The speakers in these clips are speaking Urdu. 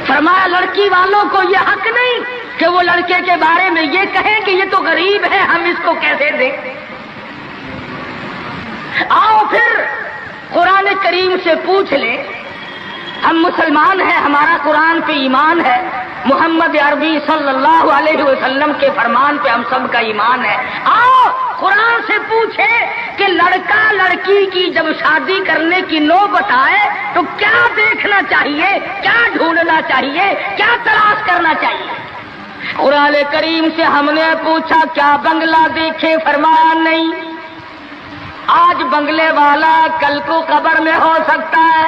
فرمایا لڑکی والوں کو یہ حق نہیں کہ وہ لڑکے کے بارے میں یہ کہیں کہ یہ تو غریب ہے، ہم اس کو کیسے دیں۔ آؤ پھر قرآن کریم سے پوچھ لیں، ہم مسلمان ہیں، ہمارا قرآن پہ ایمان ہے، محمد عربی صلی اللہ علیہ وسلم کے فرمان پہ ہم سب کا ایمان ہے۔ آؤ قرآن سے پوچھے کہ لڑکا لڑکی کی جب شادی کرنے کی نوبت آئے تو کیا دیکھنا چاہیے، کیا ڈھونڈنا چاہیے، کیا تلاش کرنا چاہیے۔ قرآن کریم سے ہم نے پوچھا کیا بنگلہ دیکھے، فرمایا نہیں۔ آج بنگلے والا کل کو قبر میں ہو سکتا ہے،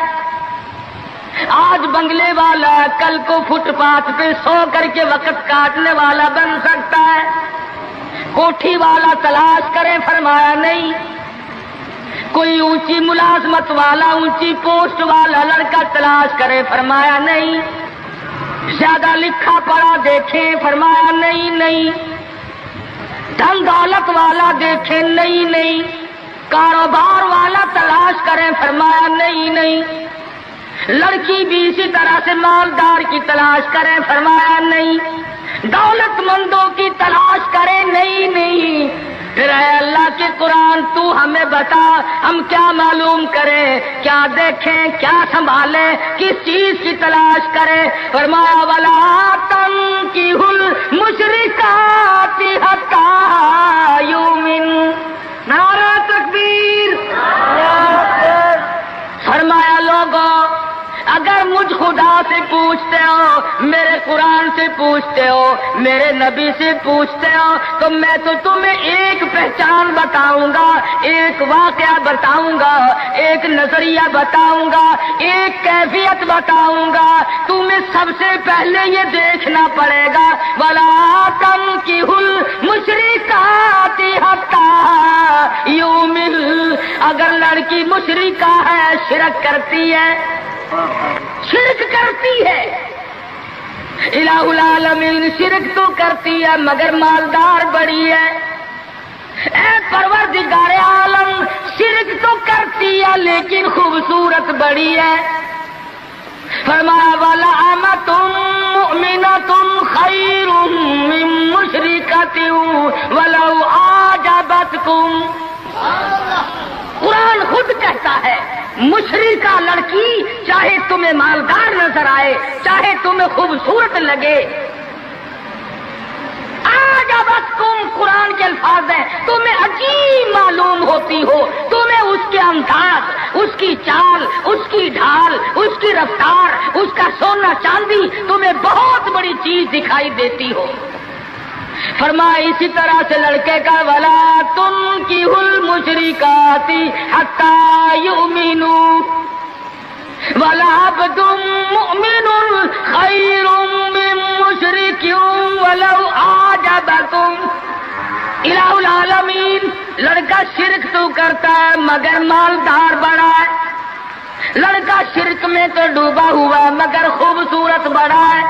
آج بنگلے والا کل کو فٹ پاتھ پہ سو کر کے وقت کاٹنے والا بن سکتا ہے۔ کوٹھی والا تلاش کرے، فرمایا نہیں۔ کوئی اونچی ملازمت والا، اونچی پوسٹ والا لڑکا تلاش کرے، فرمایا نہیں۔ زیادہ لکھا پڑھا دیکھیں، فرمایا نہیں۔ دھن دولت والا دیکھیں، نہیں۔ کاروبار والا تلاش کریں، فرمایا نہیں۔ لڑکی بھی اسی طرح سے مالدار کی تلاش کریں، فرمایا نہیں۔ دولت مندوں کی تلاش کریں، نہیں۔ پھر اے اللہ کے قرآن تو ہمیں بتا، ہم کیا معلوم کریں، کیا دیکھیں، کیا سنبھالیں، کس چیز کی تلاش کریں۔ فرمایا وَلَا تَنكِحُوا الْمُشْرِكَاتِ حَتَّىٰ يُؤْمِنَّ۔ نعرہ تکبیر۔ فرمایا لوگوں اگر مجھ خدا سے پوچھتے ہو، میرے قرآن سے پوچھتے ہو، میرے نبی سے پوچھتے ہو تو میں تو تمہیں ایک پہچان بتاؤں گا، ایک واقعہ بتاؤں گا، ایک نظریہ بتاؤں گا، ایک کیفیت بتاؤں گا۔ تمہیں سب سے پہلے یہ دیکھنا پڑے گا وَلَا تَنكِحُوا الْمُشْرِكَاتِ حَتَّىٰ يُؤْمِنَّ۔ اگر لڑکی مشرکہ ہے، شرک کرتی ہے، الہ العالمین شرک تو کرتی ہے مگر مالدار بڑی ہے۔ اے پروردگار عالم شرک تو کرتی ہے لیکن خوبصورت بڑی ہے۔ فرمایا وَلَأَمَةٌ مُؤْمِنَةٌ خَيْرٌ مِّن مُشْرِكَةٍ وَلَوْ أَعْجَبَتْكُمْ۔ قرآن خود کہتا ہے مشرکہ لڑکی چاہے تمہیں مالدار نظر آئے، چاہے تمہیں خوبصورت لگے، آجابتکم قرآن کے الفاظ ہیں، تمہیں عجیب معلوم ہوتی ہو، تمہیں اس کے انداز، اس کی چال، اس کی ڈھال، اس کی رفتار، اس کا سونا چاندی تمہیں بہت بڑی چیز دکھائی دیتی ہو۔ فرمایا اسی طرح سے لڑکے کا وَلَا تُنكِحُوا الْمُشْرِكَاتِ حَتَّىٰ يُؤْمِنُوا وَلَعَبْدٌ مُؤْمِنٌ خَيْرٌ مِّن مُشْرِكٍ وَلَوْ أَعْجَبَكُمْ۔ الہ العالمین لڑکا شرک تو کرتا ہے مگر مالدار بڑا ہے، لڑکا شرک میں تو ڈوبا ہوا ہے مگر خوبصورت بڑا ہے۔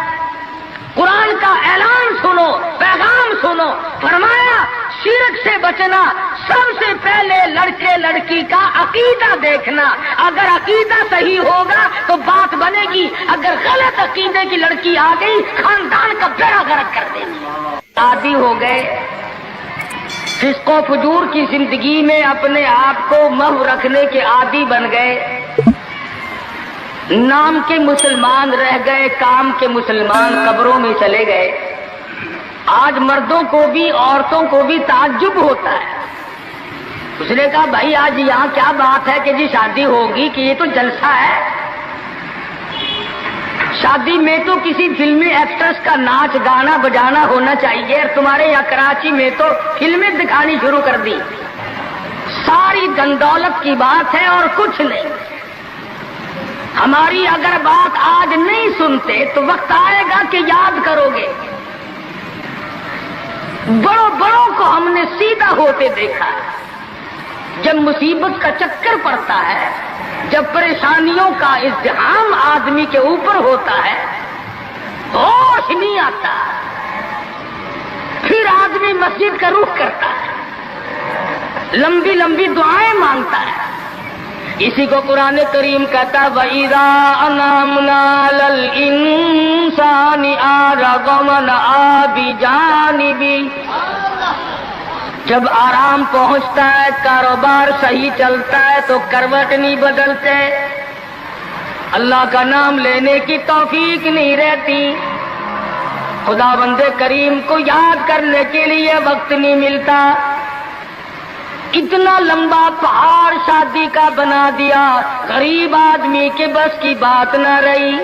قرآن کا اعلان سنو، پیغام سنو۔ فرمایا شرک سے بچنا، سب سے پہلے لڑکے لڑکی کا عقیدہ دیکھنا، اگر عقیدہ صحیح ہوگا تو بات بنے گی، اگر غلط عقیدے کی لڑکی آ گئی خاندان کا بیڑا غرق کر دے گی۔ عادی ہو گئے فسق و فجور کی زندگی میں، اپنے آپ کو محو رکھنے کے عادی بن گئے، نام کے مسلمان رہ گئے، کام کے مسلمان قبروں میں چلے گئے۔ آج مردوں کو بھی عورتوں کو بھی تعجب ہوتا ہے۔ اس نے کہا بھائی آج یہاں کیا بات ہے کہ جی شادی ہوگی، کہ یہ تو جلسہ ہے، شادی میں تو کسی فلمی ایکٹریس کا ناچ گانا بجانا ہونا چاہیے، اور تمہارے یہاں کراچی میں تو فلمیں دکھانی شروع کر دی۔ ساری دن دولت کی بات ہے اور کچھ نہیں۔ ہماری اگر بات آج نہیں سنتے تو وقت آئے گا کہ یاد کرو گے۔ بڑوں کو ہم نے سیدھا ہوتے دیکھا ہے، جب مصیبت کا چکر پڑتا ہے، جب پریشانیوں کا ازدحام آدمی کے اوپر ہوتا ہے، ہوش نہیں آتا، پھر آدمی مسجد کا رخ کرتا ہے، لمبی لمبی دعائیں مانگتا ہے۔ اسی کو قرآن کریم کہتا وَإِذَا أَنْعَمْنَا عَلَى الْإِنسَانِ ونأى بجانبی. جب آرام پہنچتا ہے، کاروبار صحیح چلتا ہے تو کروٹ نہیں بدلتے، اللہ کا نام لینے کی توفیق نہیں رہتی، خدا بندے کریم کو یاد کرنے کے لیے وقت نہیں ملتا. اتنا لمبا پہاڑ شادی کا بنا دیا، غریب آدمی کے بس کی بات نہ رہی.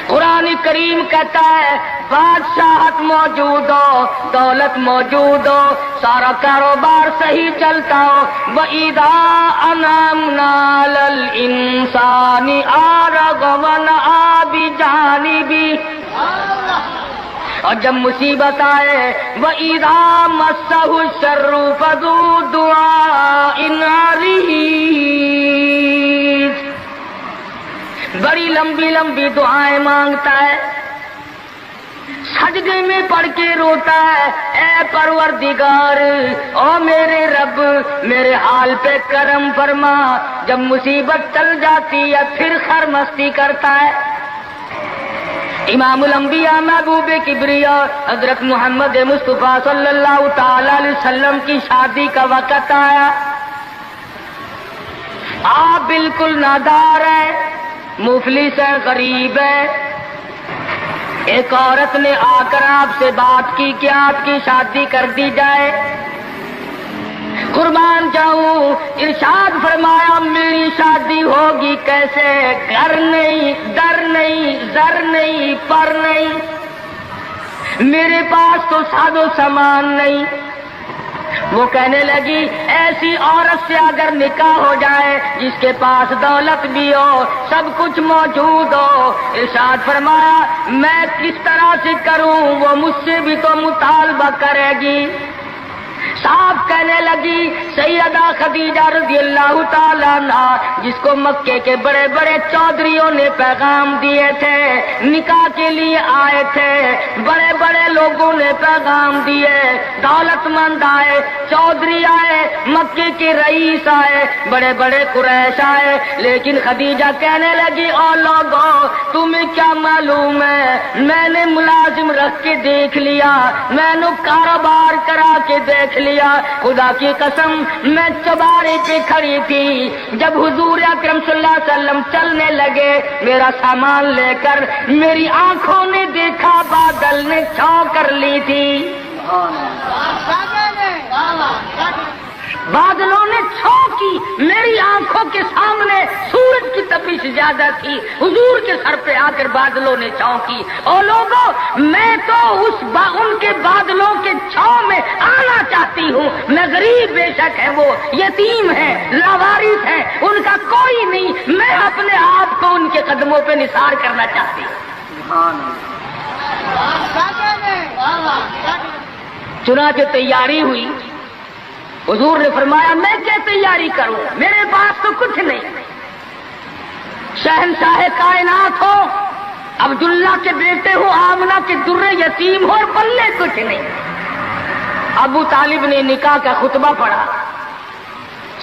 قرآن کریم کہتا ہے بادشاہت موجود ہو، دولت موجود ہو، سارا کاروبار صحیح چلتا ہو، وَإِذَا أَنْعَمْنَا عَلَى الْإِنسَانِ أَعْرَضَ وَنَأَى بِجَانِبِهِ. اور جب مصیبت آئے وَإِذَا مَسَّهُ الشَّرُّ فَذُو دُعَاءٍ عَرِيضٍ، بڑی لمبی لمبی دعائیں مانگتا ہے، سجدے میں پڑھ کے روتا ہے، اے پروردگار، او میرے رب، میرے حال پہ کرم فرما. جب مصیبت چل جاتی ہے پھر خرمستی کرتا ہے. امام الانبیاء محبوب کبریا حضرت محمد مصطفیٰ صلی اللہ تعالی علیہ وسلم کی شادی کا وقت آیا. آپ بالکل نادار ہیں، مفلس ہے، غریب ہے. ایک عورت نے آ کر آپ سے بات کی کہ آپ کی شادی کر دی جائے. قربان جاؤں، ارشاد فرمایا میری شادی ہوگی کیسے؟ گھر نہیں، در نہیں، زر نہیں، پر نہیں، میرے پاس تو ساز و سامان نہیں. وہ کہنے لگی ایسی عورت سے اگر نکاح ہو جائے جس کے پاس دولت بھی ہو، سب کچھ موجود ہو، ارشاد فرمایا میں کس طرح سے کروں؟ وہ مجھ سے بھی تو مطالبہ کرے گی. صاحب کہنے لگی سیدہ خدیجہ رضی اللہ تعالیٰ عنہ، جس کو مکے کے بڑے بڑے چودھریوں نے پیغام دیے تھے، نکاح کے لیے آئے تھے، بڑے بڑے لوگوں نے پیغام دیے، دولت مند آئے، چودھری آئے، مکے کے رئیس آئے، بڑے بڑے قریش آئے، لیکن خدیجہ کہنے لگی او لوگوں تمہیں کیا معلوم ہے، میں نے ملازم رکھ کے دیکھ لیا، میں نے کاروبار کرا کے دیکھ لیا، خدا کی قسم میں چوبارے پہ کھڑی تھی، جب حضور اکرم صلی اللہ علیہ وسلم چلنے لگے میرا سامان لے کر، میری آنکھوں نے دیکھا بادل نے چھاؤں کر لی تھی، بادلوں نے چھاؤں کی، میری آنکھوں کے سامنے سورج کی تپش زیادہ تھی، حضور کے سر پہ آ کر بادلوں نے چھاؤں کی. اور لوگوں میں تو ان کے بادلوں کے چھاؤں میں آنا چاہتی ہوں. میں غریب بے شک ہے، وہ یتیم ہے، لاوارث ہے، ان کا کوئی نہیں، میں اپنے آپ کو ان کے قدموں پہ نثار کرنا چاہتی ہوں. چنانچہ تیاری ہوئی. حضور نے فرمایا میں کیا تیاری کروں، میرے پاس تو کچھ نہیں. شہنشاہ کائنات ہو، عبداللہ کے بیٹے ہو، آمنہ کے در یتیم ہو، اور پلے کچھ نہیں. ابو طالب نے نکاح کا خطبہ پڑھا،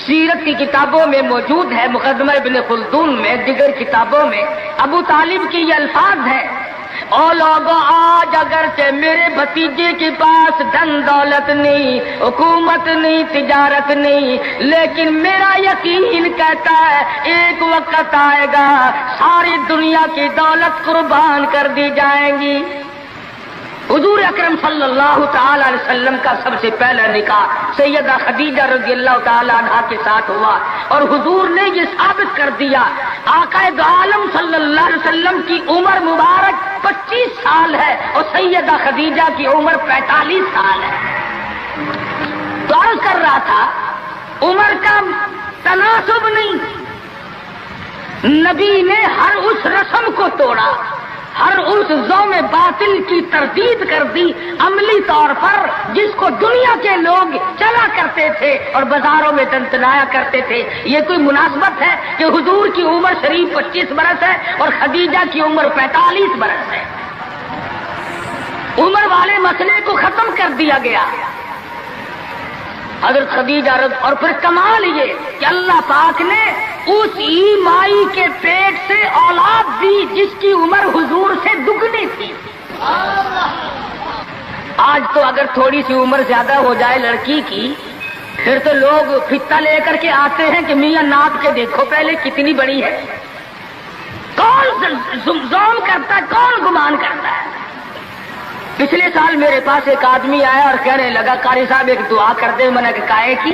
سیرت کی کتابوں میں موجود ہے، مقدمہ ابن خلدون میں، دیگر کتابوں میں ابو طالب کے یہ الفاظ ہیں، او لوگوں آج اگرچہ میرے بھتیجے کے پاس دھن دولت نہیں، حکومت نہیں، تجارت نہیں، لیکن میرا یقین کہتا ہے ایک وقت آئے گا ساری دنیا کی دولت قربان کر دی جائیں گی. حضور اکرم صلی اللہ تعالی علیہ وسلم کا سب سے پہلا نکاح سیدہ خدیجہ رضی اللہ تعالی عنہا کے ساتھ ہوا، اور حضور نے یہ ثابت کر دیا آقا دو عالم صلی اللہ علیہ وسلم کی عمر مبارک 25 سال ہے اور سیدہ خدیجہ کی عمر 45 سال ہے. تو عرض کر رہا تھا عمر کا تناسب نہیں، نبی نے ہر اس رسم کو توڑا، ہر اس ذوم باطل کی تردید کر دی عملی طور پر، جس کو دنیا کے لوگ چلا کرتے تھے اور بازاروں میں تنتنایا کرتے تھے. یہ کوئی مناسبت ہے کہ حضور کی عمر شریف 25 برس ہے اور خدیجہ کی عمر 45 برس ہے؟ عمر والے مسئلے کو ختم کر دیا گیا. حضرت خدیجہ اور پھر کمال یہ کہ اللہ پاک نے اس مائی کے پیٹ سے اولاد دی جس کی عمر حضور سے دگنی تھی. آج تو اگر تھوڑی سی عمر زیادہ ہو جائے لڑکی کی پھر تو لوگ فتا لے کر کے آتے ہیں کہ میاں ناپ کے دیکھو پہلے کتنی بڑی ہے. کون زوم کرتا ہے, کون گمان کرتا ہے. پچھلے سال میرے پاس ایک آدمی آیا اور کہنے لگا قاری صاحب ایک دعا کر دے. میں نے کہا کی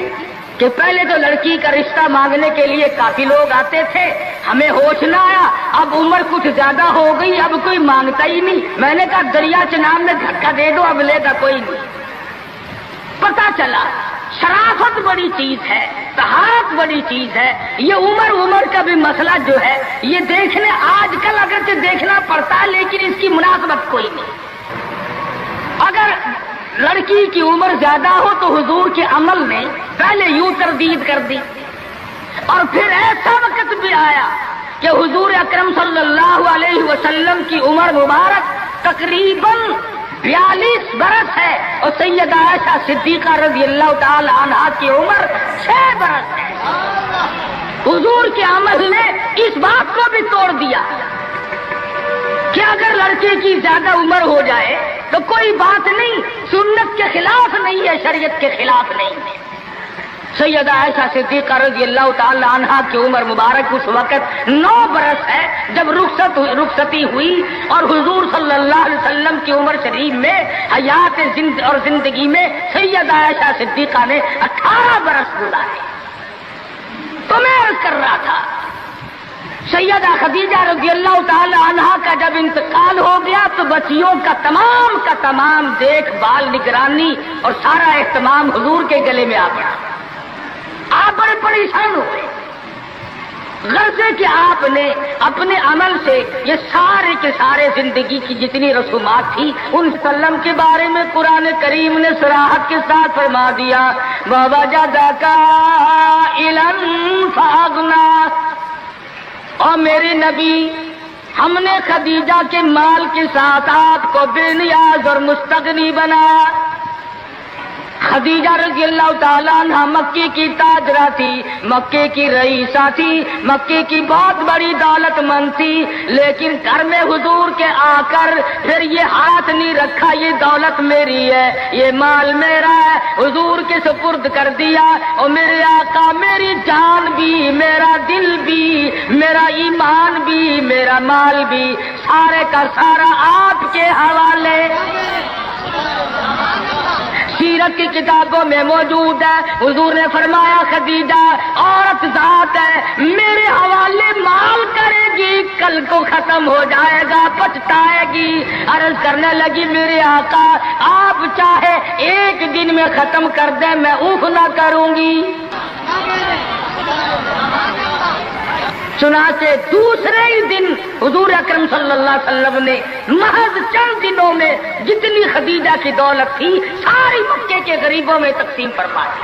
کہ پہلے تو لڑکی کا رشتہ مانگنے کے لیے کافی لوگ آتے تھے, ہمیں ہوش نہ آیا, اب عمر کچھ زیادہ ہو گئی, اب کوئی مانگتا ہی نہیں. میں نے کہا دریا چناب میں دھکا دے دو, اب لے گا کوئی نہیں. پتا چلا شرافت بڑی چیز ہے, طہارت بڑی چیز ہے. یہ عمر کا بھی مسئلہ جو ہے یہ دیکھنے آج کل اگرچہ دیکھنا پڑتا ہے لیکن اس کی مناسبت کوئی نہیں. اگر لڑکی کی عمر زیادہ ہو تو حضور کے عمل نے پہلے یوں تردید کر دی, اور پھر ایسا وقت بھی آیا کہ حضور اکرم صلی اللہ علیہ وسلم کی عمر مبارک تقریباً 42 برس ہے اور سیدہ عائشہ صدیقہ رضی اللہ تعالی عنہا کی عمر 6 برس ہے. حضور کے عمل نے اس بات کو بھی توڑ دیا کہ اگر لڑکے کی زیادہ عمر ہو جائے تو کوئی بات نہیں, سنت کے خلاف نہیں ہے, شریعت کے خلاف نہیں ہے. سیدہ عائشہ صدیقہ رضی اللہ تعالی عنہا کی عمر مبارک اس وقت 9 برس ہے جب رخصتی ہوئی, اور حضور صلی اللہ علیہ وسلم کی عمر شریف میں حیات اور زندگی میں سیدہ عائشہ صدیقہ نے 18 برس گزارے. تو میں عرض کر رہا تھا سیدہ خدیجہ رضی اللہ تعالی عنہا کا جب انتقال ہو گیا تو بچیوں کا تمام دیکھ بھال, نگرانی اور سارا اہتمام حضور کے گلے میں آ پڑا. آپ بڑے پریشان ہوئے, غرضے کہ آپ نے اپنے عمل سے یہ سارے کے سارے زندگی کی جتنی رسومات تھی ان سلم کے بارے میں قرآن کریم نے صراحت کے ساتھ فرما دیا, وَوَجَدَكَ عَائِلًا فَأَغْنَىٰ. اور میرے نبی ہم نے خدیجہ کے مال کے ساتھ آپ کو بے نیاز اور مستغنی بنایا. خدیجہ رضی اللہ تعالیٰ عنہ مکے کی تاجرہ تھی, مکے کی رئیسہ تھی, مکے کی بہت بڑی دولت مند تھی, لیکن گھر میں حضور کے آ کر پھر یہ ہاتھ نہیں رکھا یہ دولت میری ہے, یہ مال میرا ہے, حضور کے سپرد کر دیا. اور میرے آقا میری جان بھی, میرا دل بھی, میرا ایمان بھی, میرا مال بھی, سارے کا سارا آپ کے حوالے. سیرت کی کتابوں میں موجود ہے, حضور نے فرمایا خدیجہ عورت ذات ہے, میرے حوالے مال کرے گی, کل کو ختم ہو جائے گا, پچھتائے گی. عرض کرنے لگی میرے آقا آپ چاہے ایک دن میں ختم کر دیں میں اوف نہ کروں گی. چنانچہ دوسرے ہی دن حضور اکرم صلی اللہ علیہ وسلم نے محض چند دنوں میں جتنی خدیجہ کی دولت تھی ساری مکے کے غریبوں میں تقسیم فرما دی.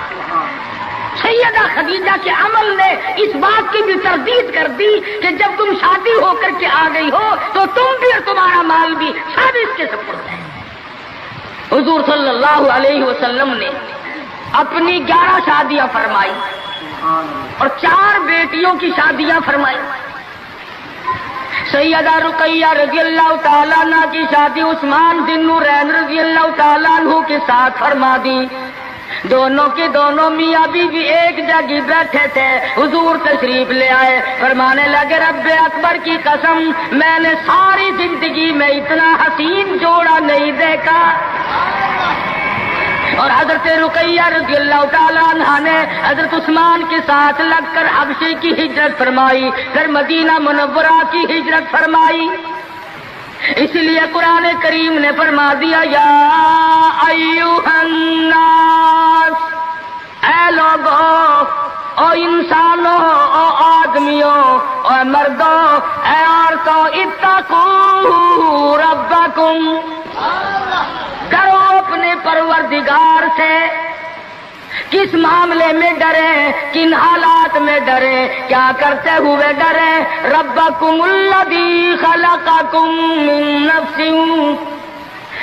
سیدہ خدیجہ کے عمل نے اس بات کی بھی تردید کر دی کہ جب تم شادی ہو کر کے آ گئی ہو تو تم بھی اور تمہارا مال بھی سب اس کے سپرد ہے. حضور صلی اللہ علیہ وسلم نے اپنی 11 شادیاں فرمائی اور 4 بیٹیوں کی شادیاں فرمائی. سیدہ رقیہ رضی اللہ تعالیٰ عنہ کی شادی عثمان ذی النورین رضی اللہ تعالیٰ عنہ کے ساتھ فرما دی. دونوں کے دونوں میاں بیوی ایک جگہ بیٹھے تھے, حضور تشریف لے آئے, فرمانے لگے رب اکبر کی قسم میں نے ساری زندگی میں اتنا حسین جوڑا نہیں دیکھا. اور حضرت رقیہ رضی اللہ تعالیٰ عنہ نے حضرت عثمان کے ساتھ لگ کر حبشے کی ہجرت فرمائی, پھر مدینہ منورہ کی ہجرت فرمائی. اس لیے قرآن کریم نے فرما دیا یا ایھا الناس, اے لوگوں, او انسانوں, او آدمیوں, او مردوں, اے عورتوں, اتقوا ربکم, ڈرو اپنے پروردگار سے. کس معاملے میں ڈریں, کن حالات میں ڈریں, کیا کرتے ہوئے ڈریں؟ ربکم الذی خلقکم من نفس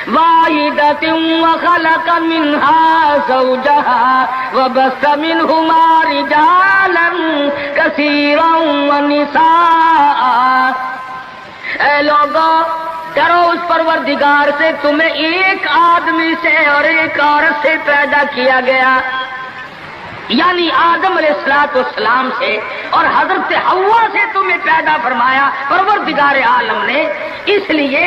واحدۃ وخلق منها زوجها وبث منهما رجالا کثیرا ونساء. اے لوگوں کرو اس پروردگار سے تمہیں ایک آدمی سے اور ایک عورت سے پیدا کیا گیا، یعنی آدم علیہ السلام سے اور حضرت حوا سے تمہیں پیدا فرمایا پروردگار عالم نے۔ اس لیے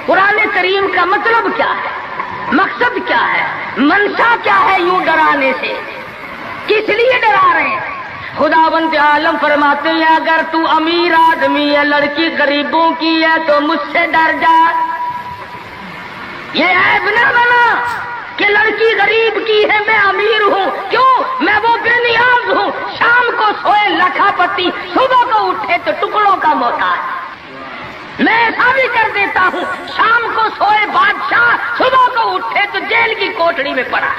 قرآن کریم کا مطلب کیا ہے، مقصد کیا ہے، منشا کیا ہے یوں ڈرانے سے، کس لیے ڈرا رہے ہیں؟ خداوند عالم فرماتے ہیں اگر تو امیر آدمی ہے، لڑکی غریبوں کی ہے تو مجھ سے ڈر جا۔ یہ عیب نہ بنا کہ لڑکی غریب کی ہے میں امیر ہوں، کیوں؟ میں وہ بے نیاز ہوں، شام کو سوئے لکھا پتی، صبح کو اٹھے تو ٹکڑوں کا محتاج۔ میں ایسا بھی کر دیتا ہوں، شام کو سوئے بادشاہ، صبح کو اٹھے تو جیل کی کوٹڑی میں پڑا۔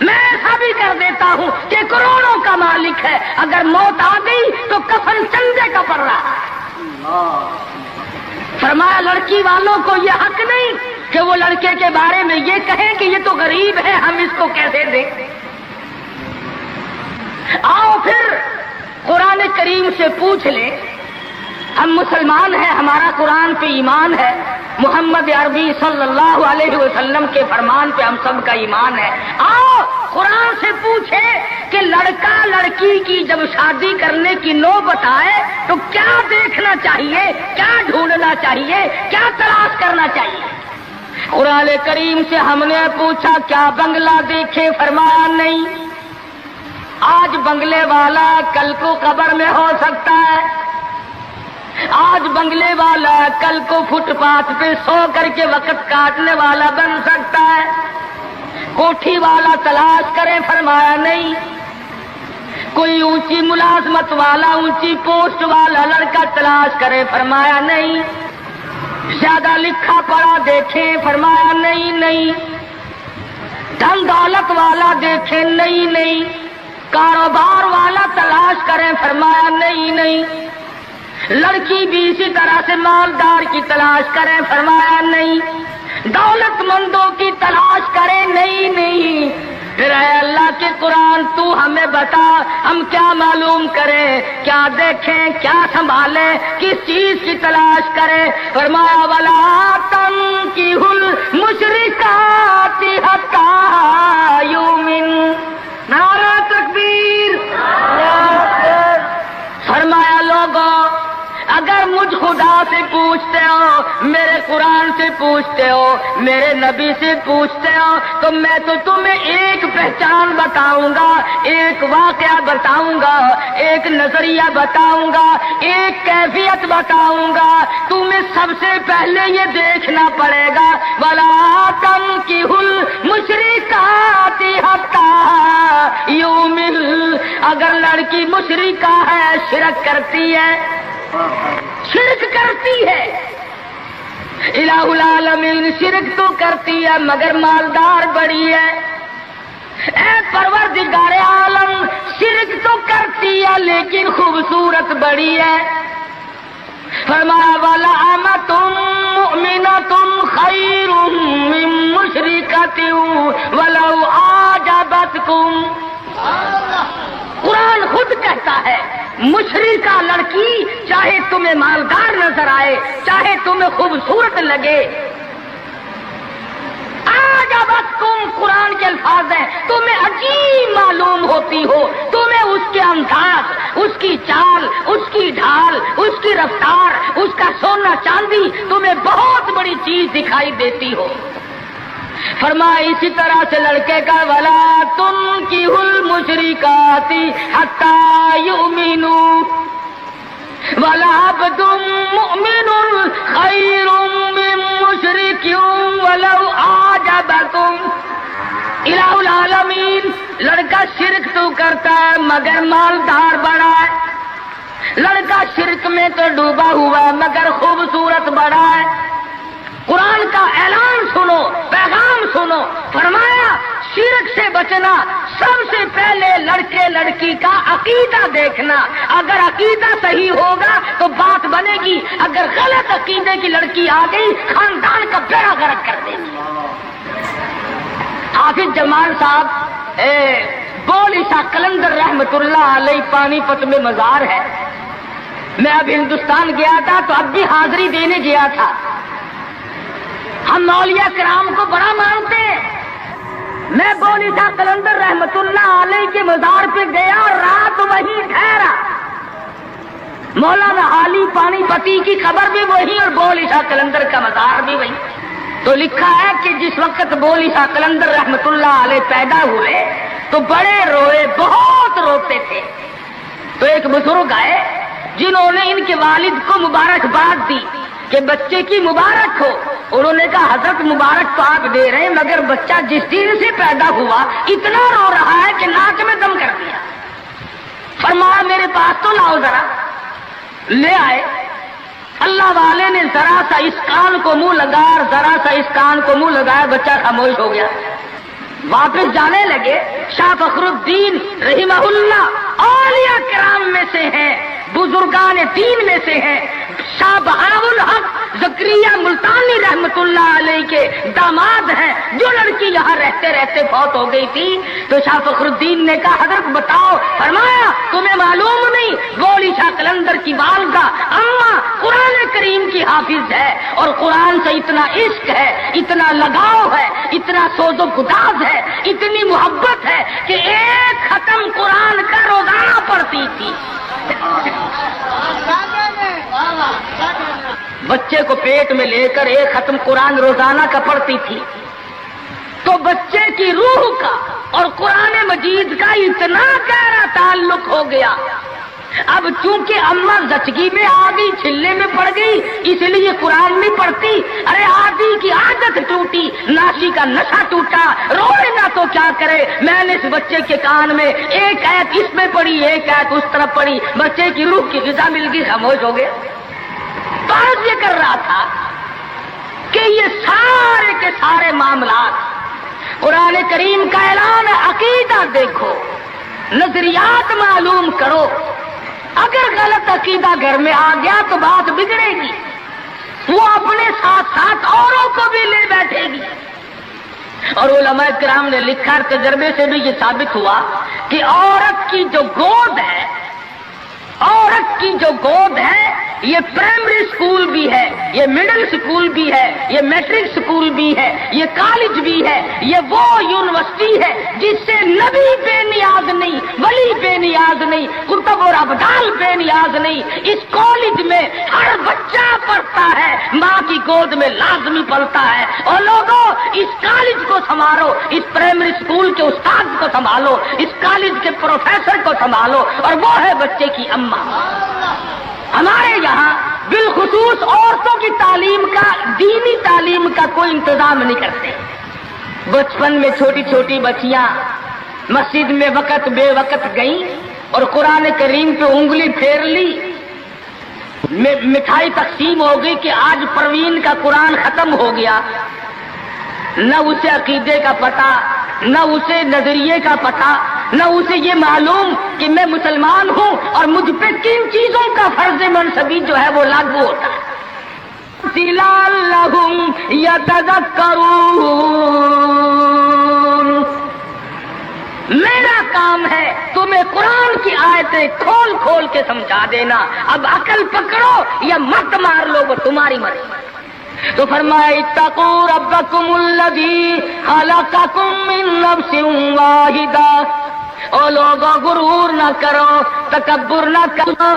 میں ایسا بھی کر دیتا ہوں کہ کروڑوں کا مالک ہے، اگر موت آ گئی تو کفن چندے کا پڑ رہا ہے۔ فرمایا لڑکی والوں کو یہ حق نہیں کہ وہ لڑکے کے بارے میں یہ کہیں کہ یہ تو غریب ہے، ہم اس کو کیسے دیں۔ آؤ پھر قرآن کریم سے پوچھ لیں، ہم مسلمان ہیں، ہمارا قرآن پہ ایمان ہے، محمد عربی صلی اللہ علیہ وسلم کے فرمان پہ ہم سب کا ایمان ہے۔ آؤ قرآن سے پوچھے کہ لڑکا لڑکی کی جب شادی کرنے کی نوبت آئے تو کیا دیکھنا چاہیے، کیا ڈھونڈنا چاہیے، کیا تلاش کرنا چاہیے۔ قرآن کریم سے ہم نے پوچھا کیا بنگلہ دیکھے، فرمایا نہیں۔ آج بنگلے والا کل کو قبر میں ہو سکتا ہے، آج بنگلے والا کل کو فٹ پاتھ پہ سو کر کے وقت کاٹنے والا بن سکتا ہے۔ کوٹھی والا تلاش کرے، فرمایا نہیں۔ کوئی اونچی ملازمت والا، اونچی پوسٹ والا لڑکا تلاش کرے، فرمایا نہیں۔ زیادہ لکھا پڑھا دیکھیں، فرمایا نہیں۔ دھن دولت والا دیکھیں، نہیں۔ کاروبار والا تلاش کریں، فرمایا نہیں۔ لڑکی بھی اسی طرح سے مالدار کی تلاش کریں، فرمایا نہیں۔ دولت مندوں کی تلاش کریں، نہیں۔ پھر اے اللہ کے قرآن تو ہمیں بتا ہم کیا معلوم کریں، کیا دیکھیں، کیا سنبھالیں، کس چیز کی تلاش کریں۔ فرمایا وَلَا تَنكِحُوا الْمُشْرِكَاتِ حَتَّىٰ يُؤْمِنَّ۔ نعرہ تکبیر۔ فرمایا لوگوں اگر مجھ خدا سے پوچھتے ہو، میرے قرآن سے پوچھتے ہو، میرے نبی سے پوچھتے ہو تو میں تو تمہیں ایک پہچان بتاؤں گا، ایک واقعہ بتاؤں گا، ایک نظریہ بتاؤں گا، ایک کیفیت بتاؤں گا۔ تمہیں سب سے پہلے یہ دیکھنا پڑے گا وَلَا تَنكِحُوا الْمُشْرِكَاتِ حَتَّىٰ يُؤْمِنَّ۔ اگر لڑکی مشرکہ ہے، شرک کرتی ہے، الہ العالمین شرک تو کرتی ہے مگر مالدار بڑی ہے۔ اے پروردگار عالم شرک تو کرتی ہے لیکن خوبصورت بڑی ہے۔ فرمایا وَلَأَمَةٌ مُؤْمِنَةٌ خَيْرٌ مِّن مُّشْرِكَةٍ وَلَوْ أَعْجَبَتْكُمْ۔ قرآن خود کہتا ہے مشرکہ لڑکی چاہے تمہیں مالدار نظر آئے، چاہے تمہیں خوبصورت لگے، آجابتکم قرآن کے الفاظ ہیں، تمہیں عجیب معلوم ہوتی ہو، تمہیں اس کے انداز، اس کی چال، اس کی ڈھال، اس کی رفتار، اس کا سونا چاندی تمہیں بہت بڑی چیز دکھائی دیتی ہو۔ فرمایا اسی طرح سے لڑکے کا وَلَا تُنكِحُوا الْمُشْرِكَاتِ حَتَّىٰ يُؤْمِنُوا وَلَعَبْدٌ مُؤْمِنٌ خَيْرٌ مِّن مُّشْرِكٍ وَلَوْ أَعْجَبَكُمْ۔ الہ العالمین لڑکا شرک تو کرتا ہے مگر مالدار بڑا ہے، لڑکا شرک میں تو ڈوبا ہوا ہے مگر خوبصورت بڑا ہے۔ قرآن کا اعلان سنو، پیغام سنو، فرمایا شرک سے بچنا، سب سے پہلے لڑکے لڑکی کا عقیدہ دیکھنا، اگر عقیدہ صحیح ہوگا تو بات بنے گی، اگر غلط عقیدے کی لڑکی آ گئی خاندان کا بیڑا غرق کر دے گی۔ حافظ جمال صاحب بولی شاہ قلندر رحمت اللہ علیہ پانی پت میں مزار ہے، میں اب ہندوستان گیا تھا تو اب بھی حاضری دینے گیا تھا. ہم اولیاء کرام کو بڑا مانتے ہیں. میں بولی شاہ قلندر رحمت اللہ علیہ کے مزار پہ گیا اور رات وہیں ٹھہرا. مولانا علی پانی پتی کی قبر بھی وہی اور بولی شاہ قلندر کا مزار بھی وہی. تو لکھا ہے کہ جس وقت بولی شاہ قلندر رحمت اللہ علیہ پیدا ہوئے تو بڑے روئے, بہت روتے تھے. تو ایک بزرگ آئے جنہوں نے ان کے والد کو مبارکباد دی کہ بچے کی مبارک ہو. انہوں نے کہا حضرت مبارک تو آپ دے رہے ہیں مگر بچہ جس دن سے پیدا ہوا اتنا رو رہا ہے کہ ناک میں دم کر دیا. فرمایا میرے پاس تو لاؤ ذرا. لے آئے. اللہ والے نے ذرا سا اس کان کو منہ لگایا اور ذرا سا اس کان کو منہ لگایا, بچہ خاموش ہو گیا. واپس جانے لگے. شاہ فخر الدین رحمہ اللہ اولیاء کرام میں سے ہیں, بزرگان دین میں سے ہیں. شاہ بہاء الحق زکریا ملتانی رحمت اللہ علیہ کے داماد ہیں. جو لڑکی یہاں رہتے رہتے فوت ہو گئی تھی تو شاہ فخر الدین نے کہا حضرت بتاؤ. فرمایا تمہیں معلوم نہیں بولی شاہ قلندر کی والدہ اماں قرآن کریم کی حافظ ہے اور قرآن سے اتنا عشق ہے, اتنا لگاؤ ہے, اتنا سوز و گداز ہے, اتنی محبت ہے کہ ایک ختم قرآن کا روزانہ پڑھتی تھی. بچے کو پیٹ میں لے کر ایک ختم قرآن روزانہ کا پڑھتی تھی. تو بچے کی روح کا اور قرآن مجید کا اتنا گہرا تعلق ہو گیا. اب چونکہ اماں زچگی میں آ گئی, چھلنے میں پڑ گئی, اس لیے قرآن نہیں پڑھتی. ارے آدھی کی عادت ٹوٹی, ناشی کا نشہ ٹوٹا, روئے نہ تو کیا کرے. میں نے اس بچے کے کان میں ایک آیت اس میں پڑھی, ایک آیت اس طرف پڑھی. بچے کی روح کی غذا مل گئی, خاموش ہو گیا. بات یہ کر رہا تھا کہ یہ سارے کے سارے معاملات قرآن کریم کا اعلان ہے. عقیدہ دیکھو, نظریات معلوم کرو. اگر غلط عقیدہ گھر میں آ گیا تو بات بگڑے گی, وہ اپنے ساتھ ساتھ اوروں کو بھی لے بیٹھے گی. اور علماء کرام نے لکھا, تجربے سے بھی یہ ثابت ہوا کہ عورت کی جو گود ہے, عورت کی جو گود ہے یہ پرائمری اسکول بھی ہے, یہ مڈل اسکول بھی ہے, یہ میٹرک اسکول بھی ہے, یہ کالج بھی ہے, یہ وہ یونیورسٹی ہے جس سے نبی بے نیاز نہیں, ولی بے نیاز نہیں, کتب اور ابدال بے نیاز نہیں. اس کالج میں ہر بچہ پڑھتا ہے, ماں کی گود میں لازمی پلتا ہے. اور لوگوں اس کالج کو سنبھالو, اس پرائمری اسکول کے استاد کو سنبھالو, اس کالج کے پروفیسر کو سنبھالو, اور وہ ہے بچے کی اماں. ہمارے یہاں بالخصوص عورتوں کی تعلیم کا, دینی تعلیم کا کوئی انتظام نہیں کرتے. بچپن میں چھوٹی چھوٹی بچیاں مسجد میں وقت بے وقت گئیں اور قرآن کریم پہ انگلی پھیر لی, مٹھائی تقسیم ہو گئی کہ آج پروین کا قرآن ختم ہو گیا. نہ اسے عقیدے کا پتہ, نہ اسے نظریے کا پتہ, نہ اسے یہ معلوم کہ میں مسلمان ہوں اور مجھ پہ کن چیزوں کا فرض منصبی جو ہے وہ لاگو ہوتا ہے. لعلہم یتذکرون, میرا کام ہے تمہیں قرآن کی آیتیں کھول کھول کے سمجھا دینا. اب عقل پکڑو یا مت مار لو, وہ تمہاری مرضی. تو فرمایا اتقوا ربکم الذی خلقکم من نفس واحدہ. او لوگوں غرور نہ کرو, تکبر نہ کرو,